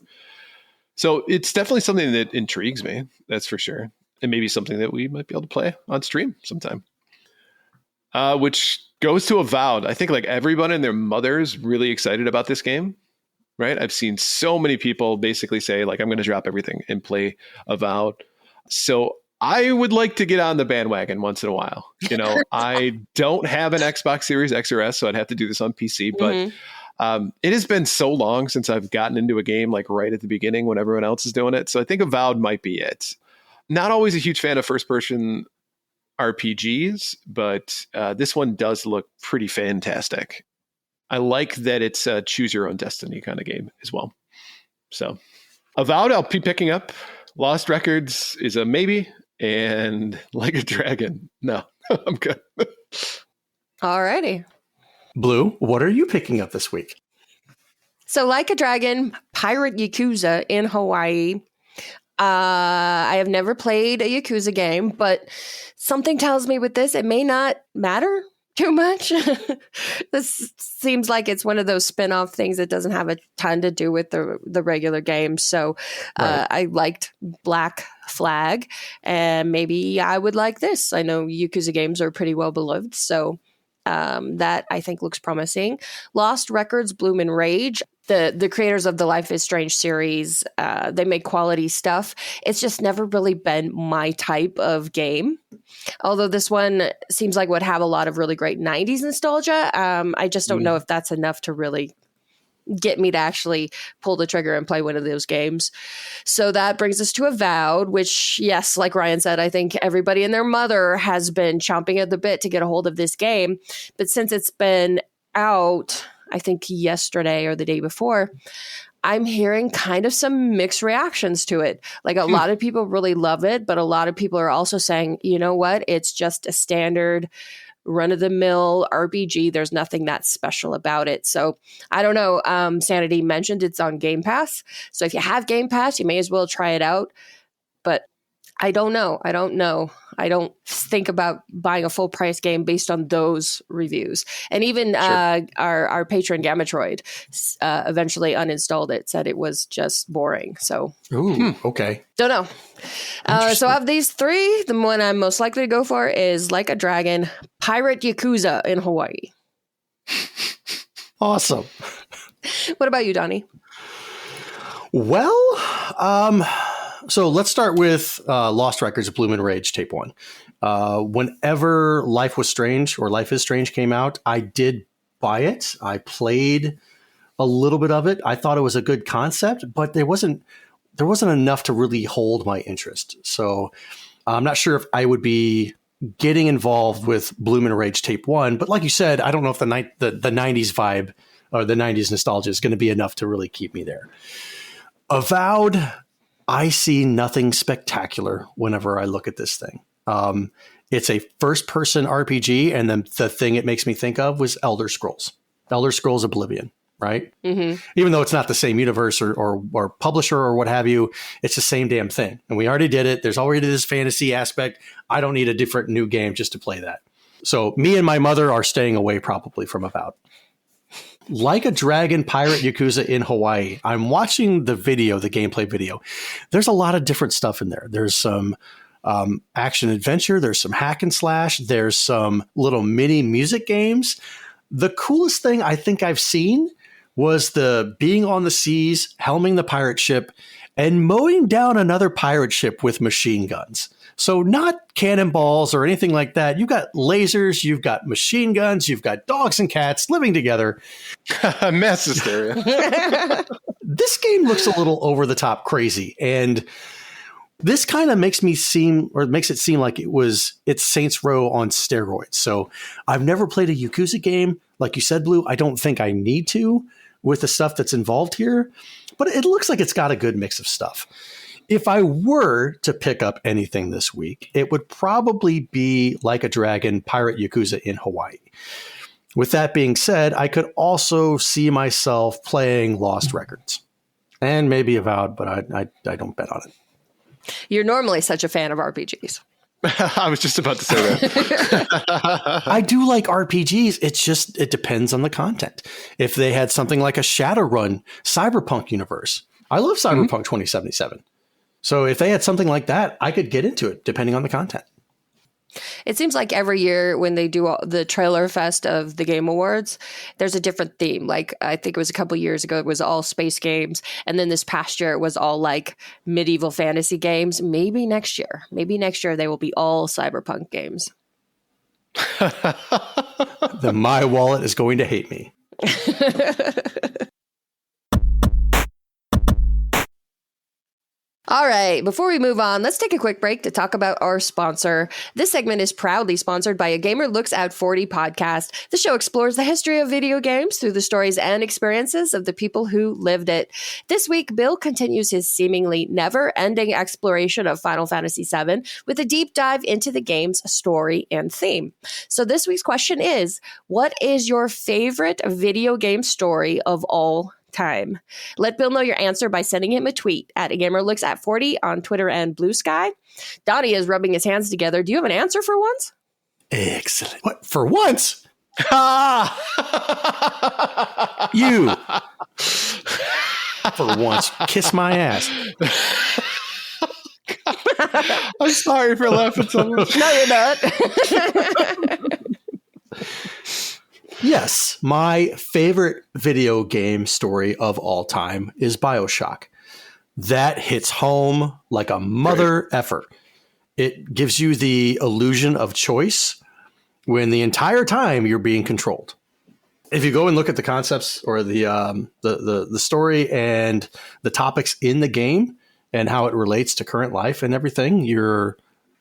So it's definitely something that intrigues me. That's for sure. And maybe something that we might be able to play on stream sometime. Which goes to Avowed. I think like everyone and their mother's really excited about this game, right? I've seen so many people basically say like, I'm going to drop everything and play Avowed. So I would like to get on the bandwagon once in a while. I don't have an Xbox Series X or S, so I'd have to do this on PC. But it has been so long since I've gotten into a game like right at the beginning when everyone else is doing it. So I think Avowed might be it. Not always a huge fan of first-person RPGs, but this one does look pretty fantastic. I like that it's a choose your own destiny kind of game as well. So Avowed, I'll be picking up. Lost Records is a maybe, and Like a Dragon, no. I'm good. Alrighty. Blue, what are you picking up this week? So Like a Dragon, Pirate Yakuza in Hawaii. I have never played a Yakuza game, but something tells me with this, it may not matter too much. This seems like it's one of those spin-off things that doesn't have a ton to do with the regular game. So Right. I liked Black Flag, and maybe I would like this. I know Yakuza games are pretty well beloved, so that I think looks promising. Lost Records, Bloom and Rage. The creators of the Life is Strange series, they make quality stuff. It's just never really been my type of game. Although this one seems like would have a lot of really great 90s nostalgia. I just don't know if that's enough to really get me to actually pull the trigger and play one of those games. So that brings us to Avowed, which, yes, like Ryan said, I think everybody and their mother has been chomping at the bit to get a hold of this game. But since it's been out, I think yesterday or the day before, I'm hearing kind of some mixed reactions to it. Like a lot of people really love it, but a lot of people are also saying, you know what? It's just a standard run-of-the-mill RPG. There's nothing that special about it. So I don't know. Sanity mentioned it's on Game Pass. So if you have Game Pass, you may as well try it out. But I don't know. I don't think about buying a full price game based on those reviews. And even our patron Gamatroid eventually uninstalled it, said it was just boring. So Okay. don't know. So of these three, the one I'm most likely to go for is Like a Dragon, Pirate Yakuza in Hawaii. Awesome. What about you, Donnie? Well, so let's start with Lost Records, Bloom and Rage, Tape 1. Whenever Life was Strange or Life is Strange came out, I did buy it. I played a little bit of it. I thought it was a good concept, but there wasn't enough to really hold my interest. So I'm not sure if I would be getting involved with Bloom and Rage Tape 1. But like you said, I don't know if the 90s vibe or the 90s nostalgia is going to be enough to really keep me there. Avowed, I see nothing spectacular whenever I look at this thing. It's a first-person RPG, and then the thing it makes me think of was Elder Scrolls Oblivion, right? Mm-hmm. Even though it's not the same universe or publisher or what have you, it's the same damn thing. And we already did it. There's already this fantasy aspect. I don't need a different new game just to play that. So me and my mother are staying away probably from Avowed. Like a Dragon, Pirate Yakuza in Hawaii. I'm watching the gameplay video. There's a lot of different stuff in there. There's some action adventure. There's some hack and slash. There's some little mini music games. The coolest thing I think I've seen was the being on the seas, helming the pirate ship, and mowing down another pirate ship with machine guns. So not cannonballs or anything like that. You've got lasers, you've got machine guns, you've got dogs and cats living together. Mass hysteria. This game looks a little over the top crazy. And this kind of makes it seem like it's Saints Row on steroids. So I've never played a Yakuza game. Like you said, Blue, I don't think I need to with the stuff that's involved here, but it looks like it's got a good mix of stuff. If I were to pick up anything this week, it would probably be Like a Dragon Pirate Yakuza in Hawaii. With that being said, I could also see myself playing Lost Records and maybe Avowed, but I don't bet on it. You're normally such a fan of RPGs. I was just about to say that. I do like RPGs. It depends on the content. If they had something like a Shadowrun Cyberpunk universe, I love Cyberpunk 2077. So if they had something like that, I could get into it depending on the content. It seems like every year when they do the trailer fest of the Game Awards, there's a different theme. Like I think it was a couple years ago, it was all space games. And then this past year, it was all like medieval fantasy games. Maybe next year they will be all cyberpunk games. Then my wallet is going to hate me. All right, before we move on, let's take a quick break to talk about our sponsor. This segment is proudly sponsored by A Gamer Looks At 40 podcast. The show explores the history of video games through the stories and experiences of the people who lived it. This week, Bill continues his seemingly never-ending exploration of Final Fantasy VII with a deep dive into the game's story and theme. So this week's question is, what is your favorite video game story of all time? Let Bill know your answer by sending him a tweet at A Gamer Looks At 40 on Twitter and Blue Sky. Donnie is rubbing his hands together. Do you have an answer for once? Excellent. What? For once? You. For once. Kiss my ass. I'm sorry for laughing so much. No, you're not. Yes, my favorite video game story of all time is BioShock. That hits home like a mother effer. It gives you the illusion of choice when the entire time you're being controlled. If you go and look at the concepts or the story and the topics in the game and how it relates to current life and everything, I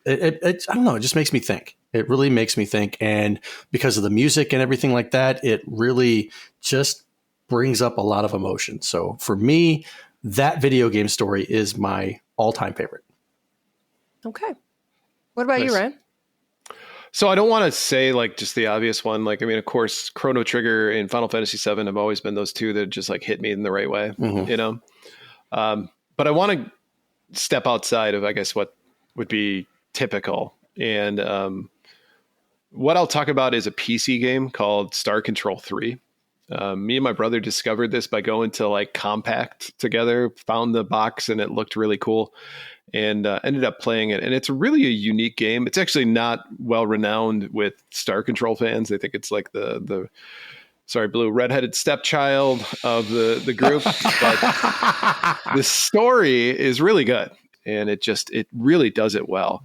don't know, it just makes me think. It really makes me think. And because of the music and everything like that, it really just brings up a lot of emotion. So for me, that video game story is my all-time favorite. Okay. What about you, Ryan? So I don't want to say like just the obvious one. Like, I mean, of course, Chrono Trigger and Final Fantasy VII have always been those two that just like hit me in the right way, you know? But I want to step outside of, I guess, what would be typical. And what I'll talk about is a PC game called Star Control 3. Me and my brother discovered this by going to like Compact together, found the box and it looked really cool, and ended up playing it. And it's really a unique game. It's actually not well renowned with Star Control fans. They think it's like the sorry, Blue, redheaded stepchild of the group. But the story is really good. And it really does it well.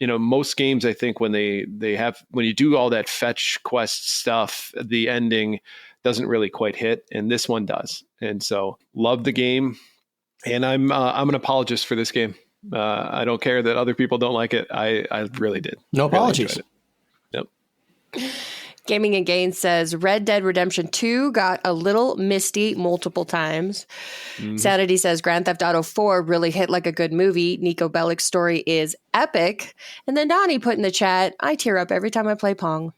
You know, most games, I think when when you do all that fetch quest stuff, the ending doesn't really quite hit, and this one does. And so love the game. And I'm an apologist for this game. I don't care that other people don't like it. I really did. No apologies. Really yep. Gaming and Gain says Red Dead Redemption 2 got a little misty multiple times. Sanity says Grand Theft Auto 4 really hit like a good movie. Nico Bellic's story is epic. And then Donnie put in the chat, I tear up every time I play Pong.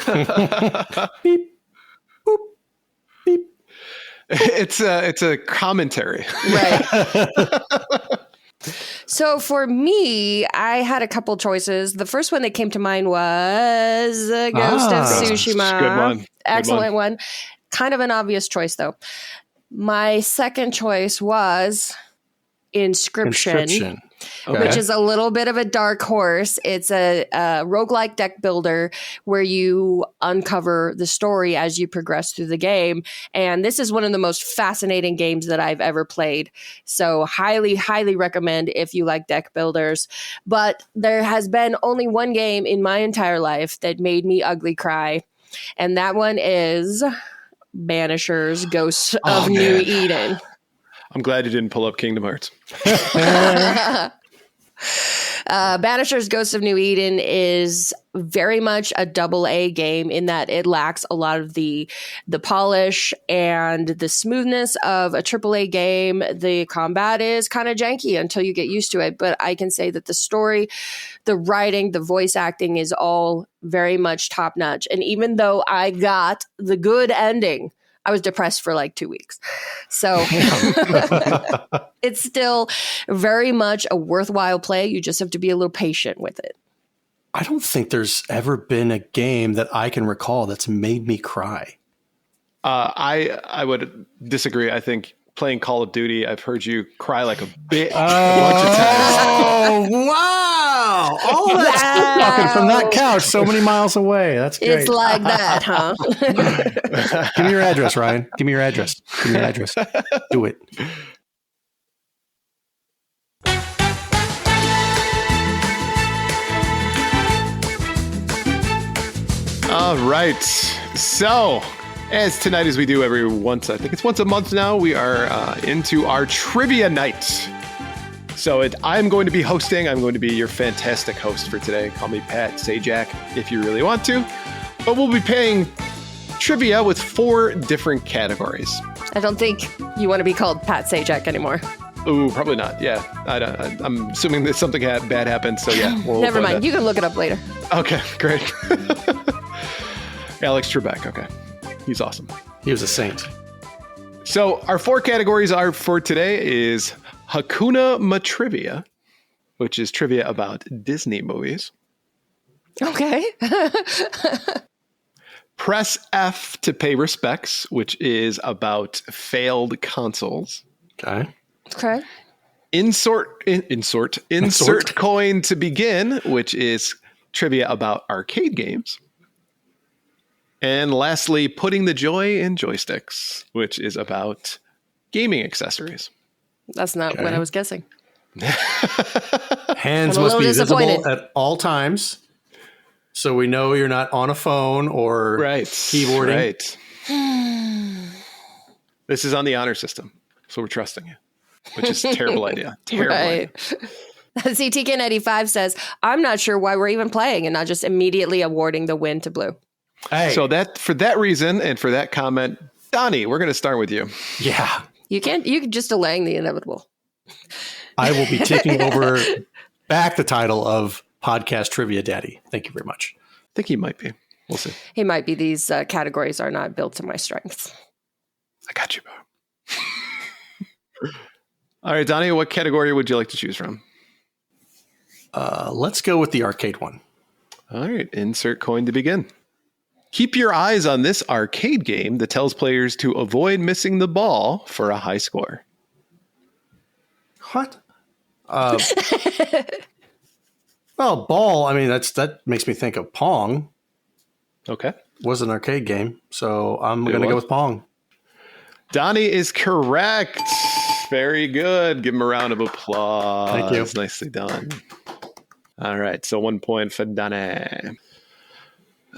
Beep. Boop. Beep. It's a commentary. Right. So for me, I had a couple choices. The first one that came to mind was Ghost of Tsushima. Good one. Excellent one. Kind of an obvious choice, though. My second choice was Inscription. Okay. Which is a little bit of a dark horse. It's a roguelike deck builder where you uncover the story as you progress through the game. And this is one of the most fascinating games that I've ever played. So highly, highly recommend if you like deck builders. But there has been only one game in my entire life that made me ugly cry. And that one is Banisher's Ghosts of New Eden. I'm glad you didn't pull up Kingdom Hearts. Banisher's Ghosts of New Eden is very much a AA game in that it lacks a lot of the polish and the smoothness of a AAA game. The combat is kind of janky until you get used to it, but I can say that the story, the writing, the voice acting is all very much top notch. And even though I got the good ending, I was depressed for like 2 weeks. So it's still very much a worthwhile play. You just have to be a little patient with it. I don't think there's ever been a game that I can recall that's made me cry. I would disagree. I think playing Call of Duty, I've heard you cry like a bitch a bunch of times. Oh, wow. All that talking from that couch so many miles away. That's great. It's like that, huh? Give me your address, Ryan. Give me your address. Give me your address. Do it. All right. So, as tonight, as we do every once, I think it's once a month now, we are into our trivia night. So I'm going to be hosting. I'm going to be your fantastic host for today. Call me Pat, say Jack if you really want to. But we'll be playing trivia with 4 different categories. I don't think you want to be called Pat Sajak anymore. Ooh, probably not. Yeah, I'm assuming that something bad happened. So yeah, Never mind. You can look it up later. Okay, great. Alex Trebek. Okay, he's awesome. He was a saint. So our 4 categories are for today is Hakuna Matrivia, which is trivia about Disney movies. Okay. Press F to pay respects, which is about failed consoles. Okay. Okay. Insert coin to begin, which is trivia about arcade games. And lastly, putting the joy in joysticks, which is about gaming accessories. That's not what I was guessing. Hands must be visible at all times, so we know you're not on a phone or keyboarding. Right. This is on the honor system, so we're trusting you, which is a terrible idea. Terrible idea. See, TK95 says, I'm not sure why we're even playing and not just immediately awarding the win to Blue. Hey. So that for that reason and for that comment, Donnie, we're going to start with you. Yeah. You can just delaying the inevitable. I will be taking over back the title of Podcast Trivia Daddy. Thank you very much. I think he might be. We'll see. He might be. These categories are not built to my strengths. I got you, bro. All right, Donnie, what category would you like to choose from? Let's go with the arcade one. All right, insert coin to begin. Keep your eyes on this arcade game that tells players to avoid missing the ball for a high score. What? Well, ball, I mean, that makes me think of Pong. Okay. Was an arcade game, so I'm going to go with Pong. Donnie is correct. Very good. Give him a round of applause. Thank you. Nicely done. All right, so 1 point for Donnie.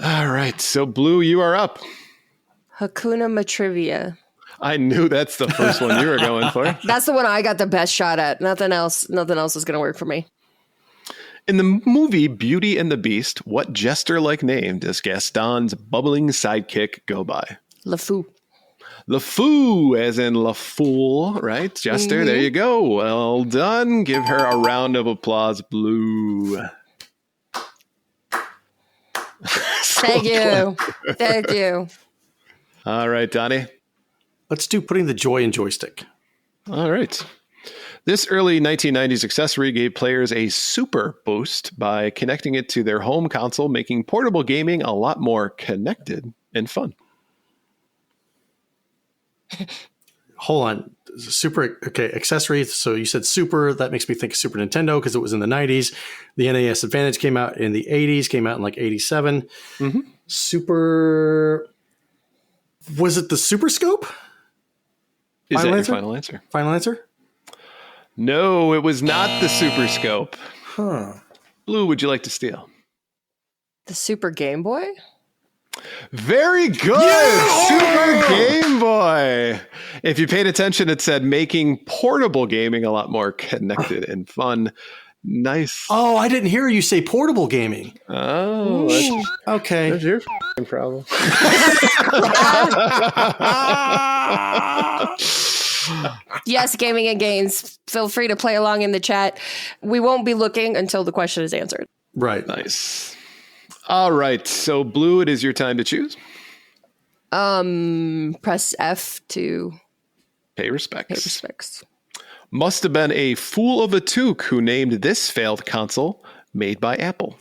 All right, so Blue, you are up. Hakuna Matrivia. I knew that's the first one you were going for. That's the one I got the best shot at. Nothing else is going to work for me. In the movie Beauty and the Beast, what jester-like name does Gaston's bubbling sidekick go by? LeFou. LeFou, as in La Fool, right? Jester, There you go. Well done. Give her a round of applause, Blue. Thank you. Thank you. All right, Donnie. Let's do putting the joy in joystick. All right. This early 1990s accessory gave players a super boost by connecting it to their home console, making portable gaming a lot more connected and fun. hold on. Super, okay, accessories. So you said Super. That makes me think of Super Nintendo because it was in the 90s. The NES Advantage came out in the 80s, came out in like 87. Mm-hmm. Super. Was it the Super Scope? Is that your final answer? Final answer? No, it was not the Super Scope. Huh. Blue, would you like to steal? The Super Game Boy? Very good. Super Game Boy. If you paid attention, it said making portable gaming a lot more connected and fun. Nice. Oh, I didn't hear you say portable gaming. Oh, Okay. that's your f***ing problem. Yes, gaming and games. Feel free to play along in the chat. We won't be looking until the question is answered. Right. Nice. All right. So, Blue, it is your time to choose. Press F to Pay respects. pay respects. Must have been a fool of a toque who named this failed console made by Apple.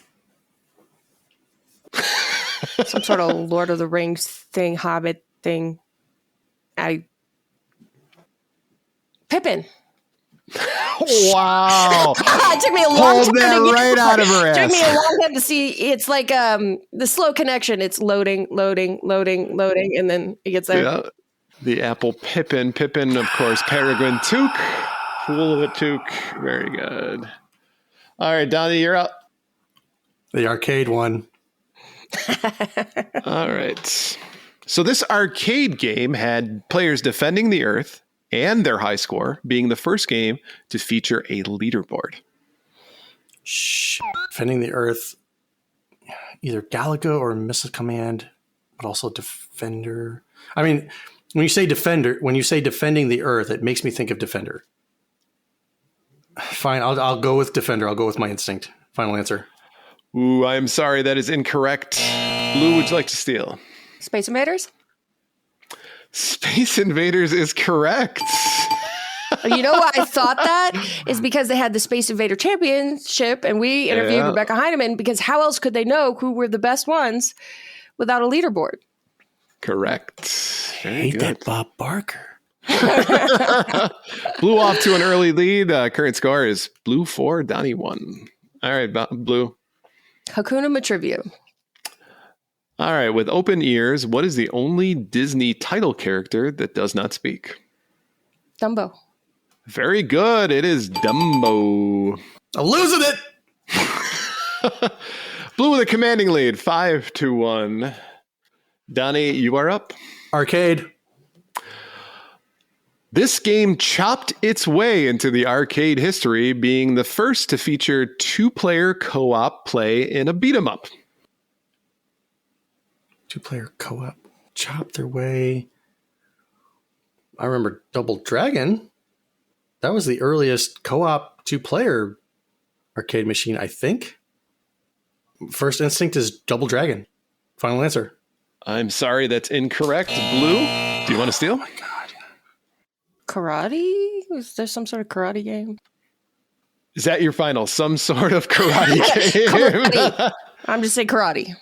Some sort of Lord of the Rings thing, Hobbit thing. Pippin. Wow. It took me a long Pulled time that to get right out of her It took ass. me a long time to see. It's like the slow connection. It's loading, and then it gets there. Yeah. The Apple Pippin. Pippin, of course, Peregrine Toque. Fool of a toque. Very good. All right, Donnie, you're up. The arcade one. All right. So this arcade game had players defending the Earth and their high score, being the first game to feature a leaderboard. Defending the Earth. Either Galaga or Missile Command, but also Defender. I mean, when you say defending the Earth, it makes me think of Defender. Fine, I'll go with Defender. I'll go with my instinct. Final answer. Ooh, I'm sorry, that is incorrect. Blue, would you like to steal? Space Invaders. Space Invaders is correct. You know why I thought that is because they had the Space Invader Championship, and we interviewed Rebecca Heineman. Because how else could they know who were the best ones without a leaderboard? Correct. I hate that Bob Barker. Blue off to an early lead. Current score is Blue 4, Donnie 1. All right, Blue. Hakuna Matrivia. All right, with open ears, what is the only Disney title character that does not speak? Dumbo. Very good. It is Dumbo. I'm losing it. Blue with a commanding lead, 5-1. Donnie, you are up. Arcade. This game chopped its way into the arcade history, being the first to feature two-player co-op play in a beat-em-up. Two-player co-op. Chop their way. I remember Double Dragon. That was the earliest co-op two-player arcade machine, I think. First instinct is Double Dragon. Final answer. I'm sorry, that's incorrect. Blue, do you want to steal? Oh my God. Karate? Was there some sort of karate game? Is that your final? Some sort of karate game? Karate. I'm just saying karate.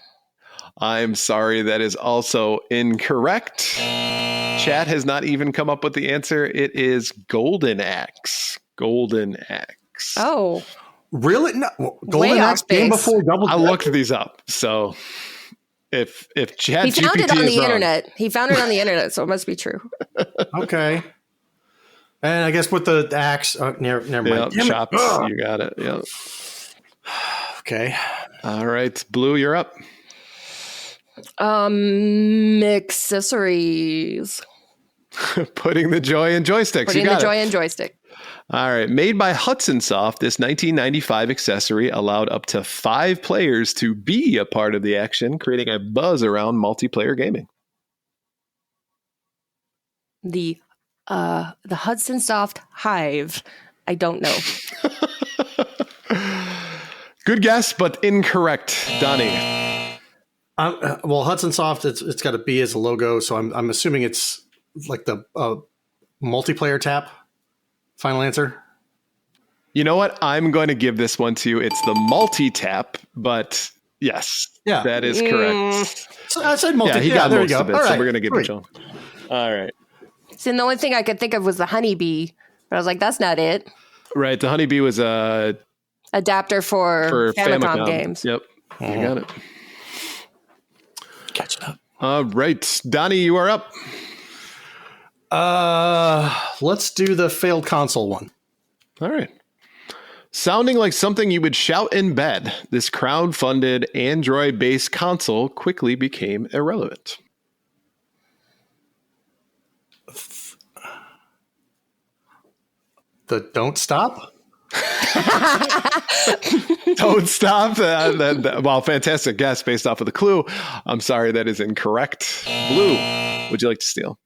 I'm sorry, that is also incorrect. Chat has not even come up with the answer. It is Golden Axe. Golden Axe. Oh. Really? No. Golden Way Axe off game base. before Double I Dragon? looked these up. So if Chat He found it GPT on is the wrong, internet. He found it on the internet, so it must be true. Okay. And I guess with the axe, never mind. Yep, Damn it. chops. Ugh. You got it. Yep. Okay. All right, Blue, you're up. Accessories. Putting the joy in joysticks. Putting you got the joy it. in joystick. All right. Made by Hudson Soft, this 1995 accessory allowed up to 5 players to be a part of the action, creating a buzz around multiplayer gaming. The Hudson Soft Hive. I don't know. Good guess, but incorrect, Donnie. Well, Hudson Soft, it's got a B as a logo, so I'm assuming it's like the multiplayer tap. Final answer. You know what? I'm going to give this one to you. It's the multi-tap, but yes, Yeah. that is correct. So I said multi. Yeah, he got there most you go. of it, All so right. we're going to give it Sweet. to him. All right. See, the only thing I could think of was the honeybee, but I was like, that's not it. Right. The honeybee was a Adapter for Famicom games. Yep. You got it. Catching up. All right. Donnie, you are up. Let's do the failed console one. All right. Sounding like something you would shout in bed, this crowd-funded Android-based console quickly became irrelevant. The Don't Stop? Don't stop. Well, fantastic guess based off of the clue. I'm sorry, that is incorrect. Blue, would you like to steal?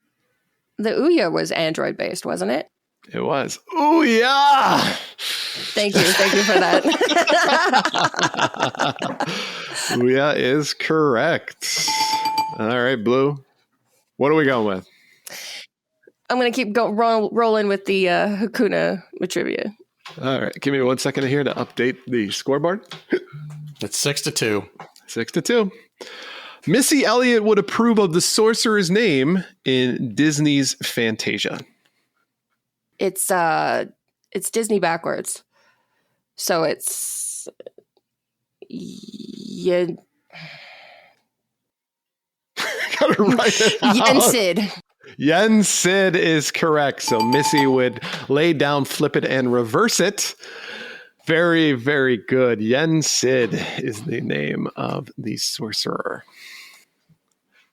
The Ouya was Android based, wasn't it? It was. Ooh, yeah. Thank you for that. Ooh, yeah is correct. All right, Blue. What are we going with? I'm going to keep rolling with the Hakuna trivia. All right. Give me 1 second here to update the scoreboard. It's 6-2. 6-2. Missy Elliott would approve of the sorcerer's name in Disney's Fantasia. It's Disney backwards. So it's Gotta write it out. Yensid. Yensid is correct. So Missy would lay down, flip it, and reverse it. Very, very good. Yensid is the name of the sorcerer.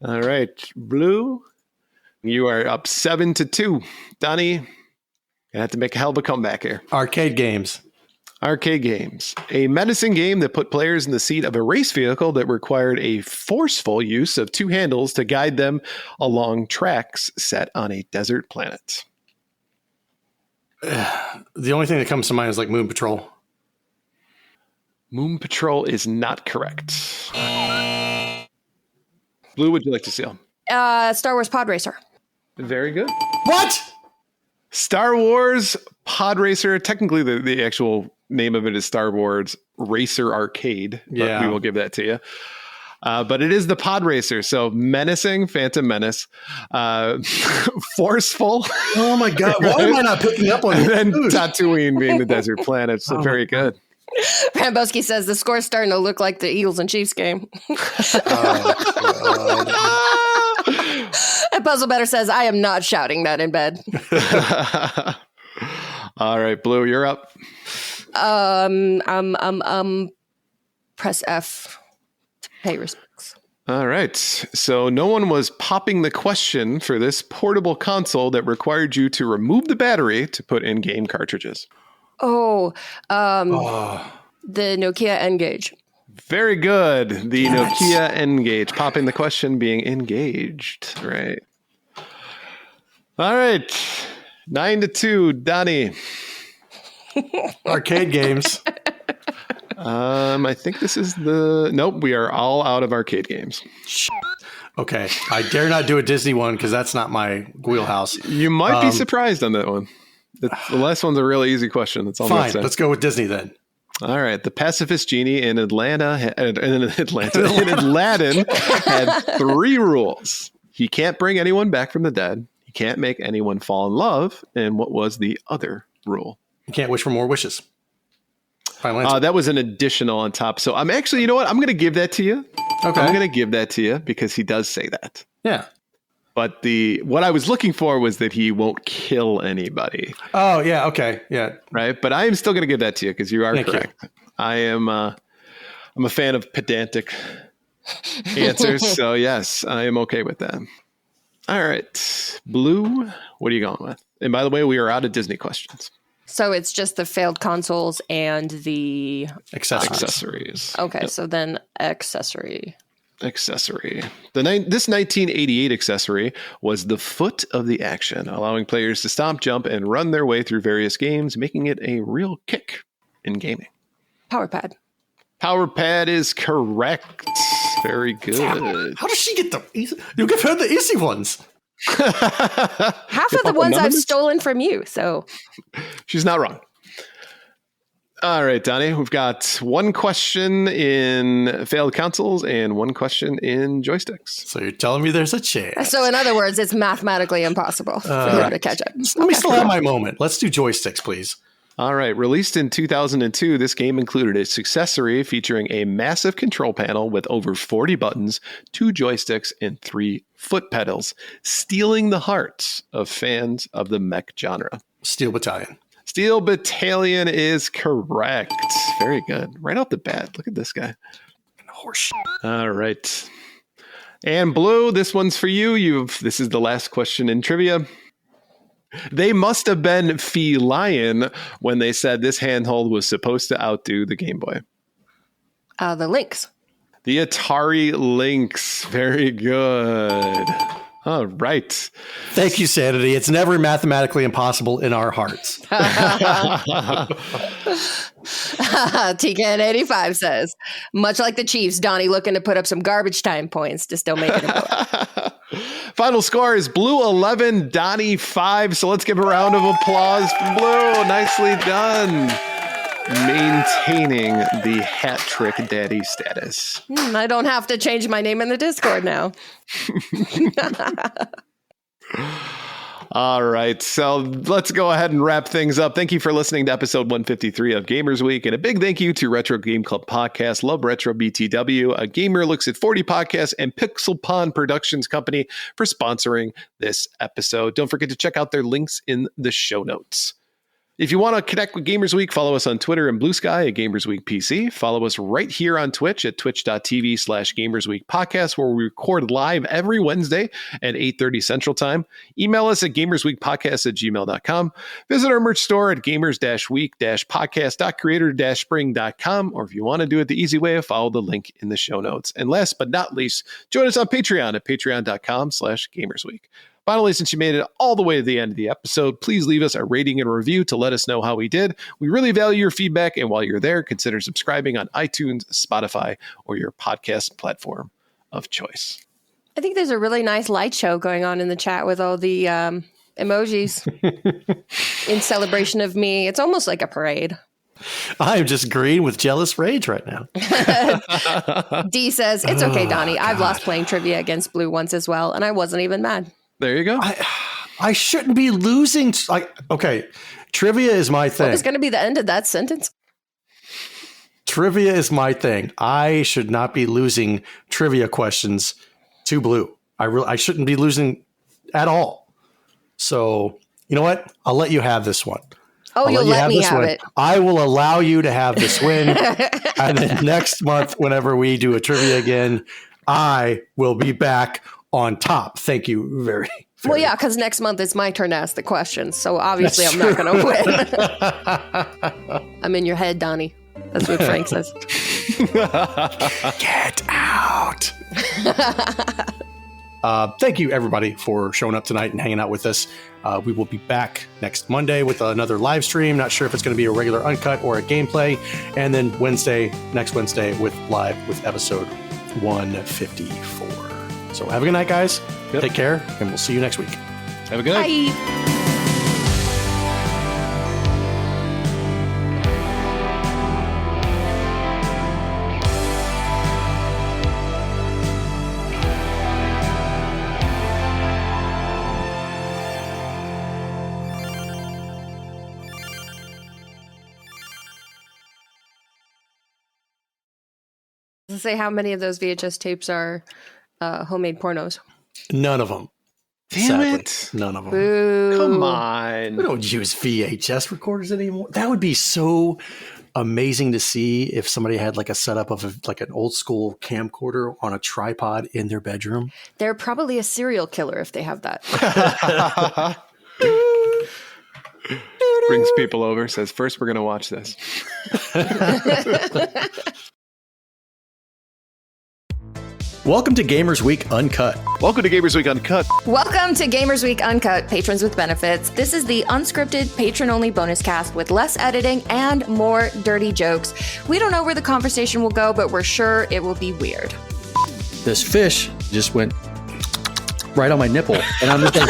All right, Blue, you are up 7-2. Donnie, you have to make a hell of a comeback here. Arcade games. Arcade games. A menacing game that put players in the seat of a race vehicle that required a forceful use of two handles to guide them along tracks set on a desert planet. The only thing that comes to mind is like Moon Patrol. Moon Patrol is not correct. Blue, would you like to seal? Star Wars Pod Racer. Very good. What? Star Wars Pod Racer. Technically, the actual name of it is Star Wars Racer Arcade. But yeah, we will give that to you. But it is the Pod Racer. So menacing, Phantom Menace, forceful. Oh my God! Why am I not picking up on it? And then Tatooine being the desert planet. So very good. Ramboski says the score's starting to look like the Eagles and Chiefs game. And Puzzle Better says, I am not shouting that in bed. All right, Blue, you're up. Press F to pay respects. All right. So no one was popping the question for this portable console that required you to remove the battery to put in game cartridges. The Nokia N-Gage. Very good. The Nokia N-Gage. Popping the question, being engaged. Right. All right. 9-2. Donnie. Arcade games. I think this is the... Nope, we are all out of arcade games. Okay. I dare not do a Disney one because that's not my wheelhouse. You might be surprised on that one. The last one's a really easy question. That's all. Fine. Let's go with Disney then. All right. The pacifist genie in Aladdin had 3 rules. He can't bring anyone back from the dead. He can't make anyone fall in love. And what was the other rule? You can't wish for more wishes. Final answer. That was an additional on top. So I'm actually, you know what? I'm going to give that to you. Okay. I'm going to give that to you because he does say that. Yeah. But what I was looking for was that he won't kill anybody. Oh, yeah. Okay. Yeah. Right. But I am still going to give that to you because you are correct. You. I'm a fan of pedantic answers. So yes, I am okay with that. All right. Blue, what are you going with? And by the way, we are out of Disney questions. So it's just the failed consoles and the accessories. Okay. Yep. So then accessory. This 1988 accessory was the foot of the action, allowing players to stomp, jump, and run their way through various games, making it a real kick in gaming. Power pad. Power pad is correct. Very good. How does she get the easy? You give her the easy ones. Half of the ones I've stolen from you, so. She's not wrong. All right, Donnie, we've got one question in failed consoles and one question in joysticks. So you're telling me there's a chance. So in other words, it's mathematically impossible for him to catch up. Let me still have my moment. Let's do joysticks, please. All right. Released in 2002, this game included a successory featuring a massive control panel with over 40 buttons, 2 joysticks, and 3 foot pedals, stealing the hearts of fans of the mech genre. Steel Battalion. Steel Battalion is correct. Very good. Right off the bat. Look at this guy. Horse. All right. And Blue, this one's for you. This is the last question in trivia. They must have been feline when they said this handheld was supposed to outdo the Game Boy. The Lynx. The Atari Lynx. Very good. All right. Thank you, Sanity. It's never mathematically impossible in our hearts. TKN85 says, much like the Chiefs, Donnie looking to put up some garbage time points to still make it a goal. Final score is Blue 11, Donnie 5. So let's give a round of applause for Blue. Nicely done. Maintaining the hat trick daddy status. I don't have to change my name in the Discord now. All right, so let's go ahead and wrap things up. Thank you for listening to episode 153 of Gamers Week, and a big thank you to Retro Game Club Podcast, Love Retro BTW, A Gamer Looks at 40 Podcasts, and Pixel Pond Productions Company for sponsoring this episode. Don't forget to check out their links in the show notes. If you want to connect with Gamers Week, follow us on Twitter and Blue Sky at Gamers Week PC. Follow us right here on Twitch at twitch.tv/Gamers Week Podcast, where we record live every Wednesday at 8:30 Central Time. Email us at gamersweekpodcast@gmail.com. Visit our merch store at gamers-week-podcast.creator-spring.com. Or if you want to do it the easy way, follow the link in the show notes. And last but not least, join us on Patreon at patreon.com/GamersWeek. Finally, since you made it all the way to the end of the episode, please leave us a rating and review to let us know how we did. We really value your feedback, and while you're there, consider subscribing on iTunes, Spotify, or your podcast platform of choice. I think there's a really nice light show going on in the chat with all the emojis in celebration of me. It's almost like a parade. I'm just green with jealous rage right now. D says, it's okay, Donnie. I've lost playing trivia against Blue once as well, and I wasn't even mad. There you go. I shouldn't be losing. Okay, trivia is my thing. What was going to be the end of that sentence? Trivia is my thing. I should not be losing trivia questions to Blue. I shouldn't be losing at all. So, you know what? I'll let you have this one. Oh, you'll let me have it. I will allow you to have this win. And then next month, whenever we do a trivia again, I will be back on top. Thank you very much. Well, yeah, because next month it's my turn to ask the questions. So obviously I'm not going to win. I'm in your head, Donnie. That's what Frank says. Get out. Thank you, everybody, for showing up tonight and hanging out with us. We will be back next Monday with another live stream. Not sure if it's going to be a regular uncut or a gameplay. And then next Wednesday, with episode 154. So have a good night, guys. Yep. Take care, and we'll see you next week. Have a good night. Bye. Let's say how many of those VHS tapes are homemade pornos. None of them. Damn it. None of them. Boo. Come on. We don't use VHS recorders anymore. That would be so amazing to see if somebody had like a setup of an old school camcorder on a tripod in their bedroom. They're probably a serial killer if they have that. Brings people over, says, first we're going to watch this. Welcome to Gamers Week Uncut. Welcome to Gamers Week Uncut. Welcome to Gamers Week Uncut, patrons with benefits. This is the unscripted, patron-only bonus cast with less editing and more dirty jokes. We don't know where the conversation will go, but we're sure it will be weird. This fish just went right on my nipple, and I'm just like,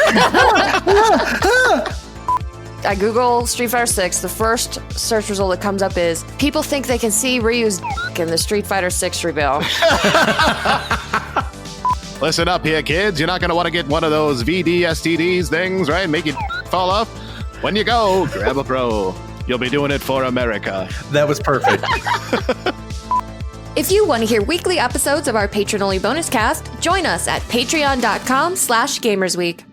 I Google Street Fighter 6. The first search result that comes up is people think they can see Ryu's dick in the Street Fighter 6 reveal. Listen up here, kids. You're not going to want to get one of those VDSTDs things, right? Make you fall off. When you go, grab a pro. You'll be doing it for America. That was perfect. If you want to hear weekly episodes of our patron-only bonus cast, join us at patreon.com/gamersweek.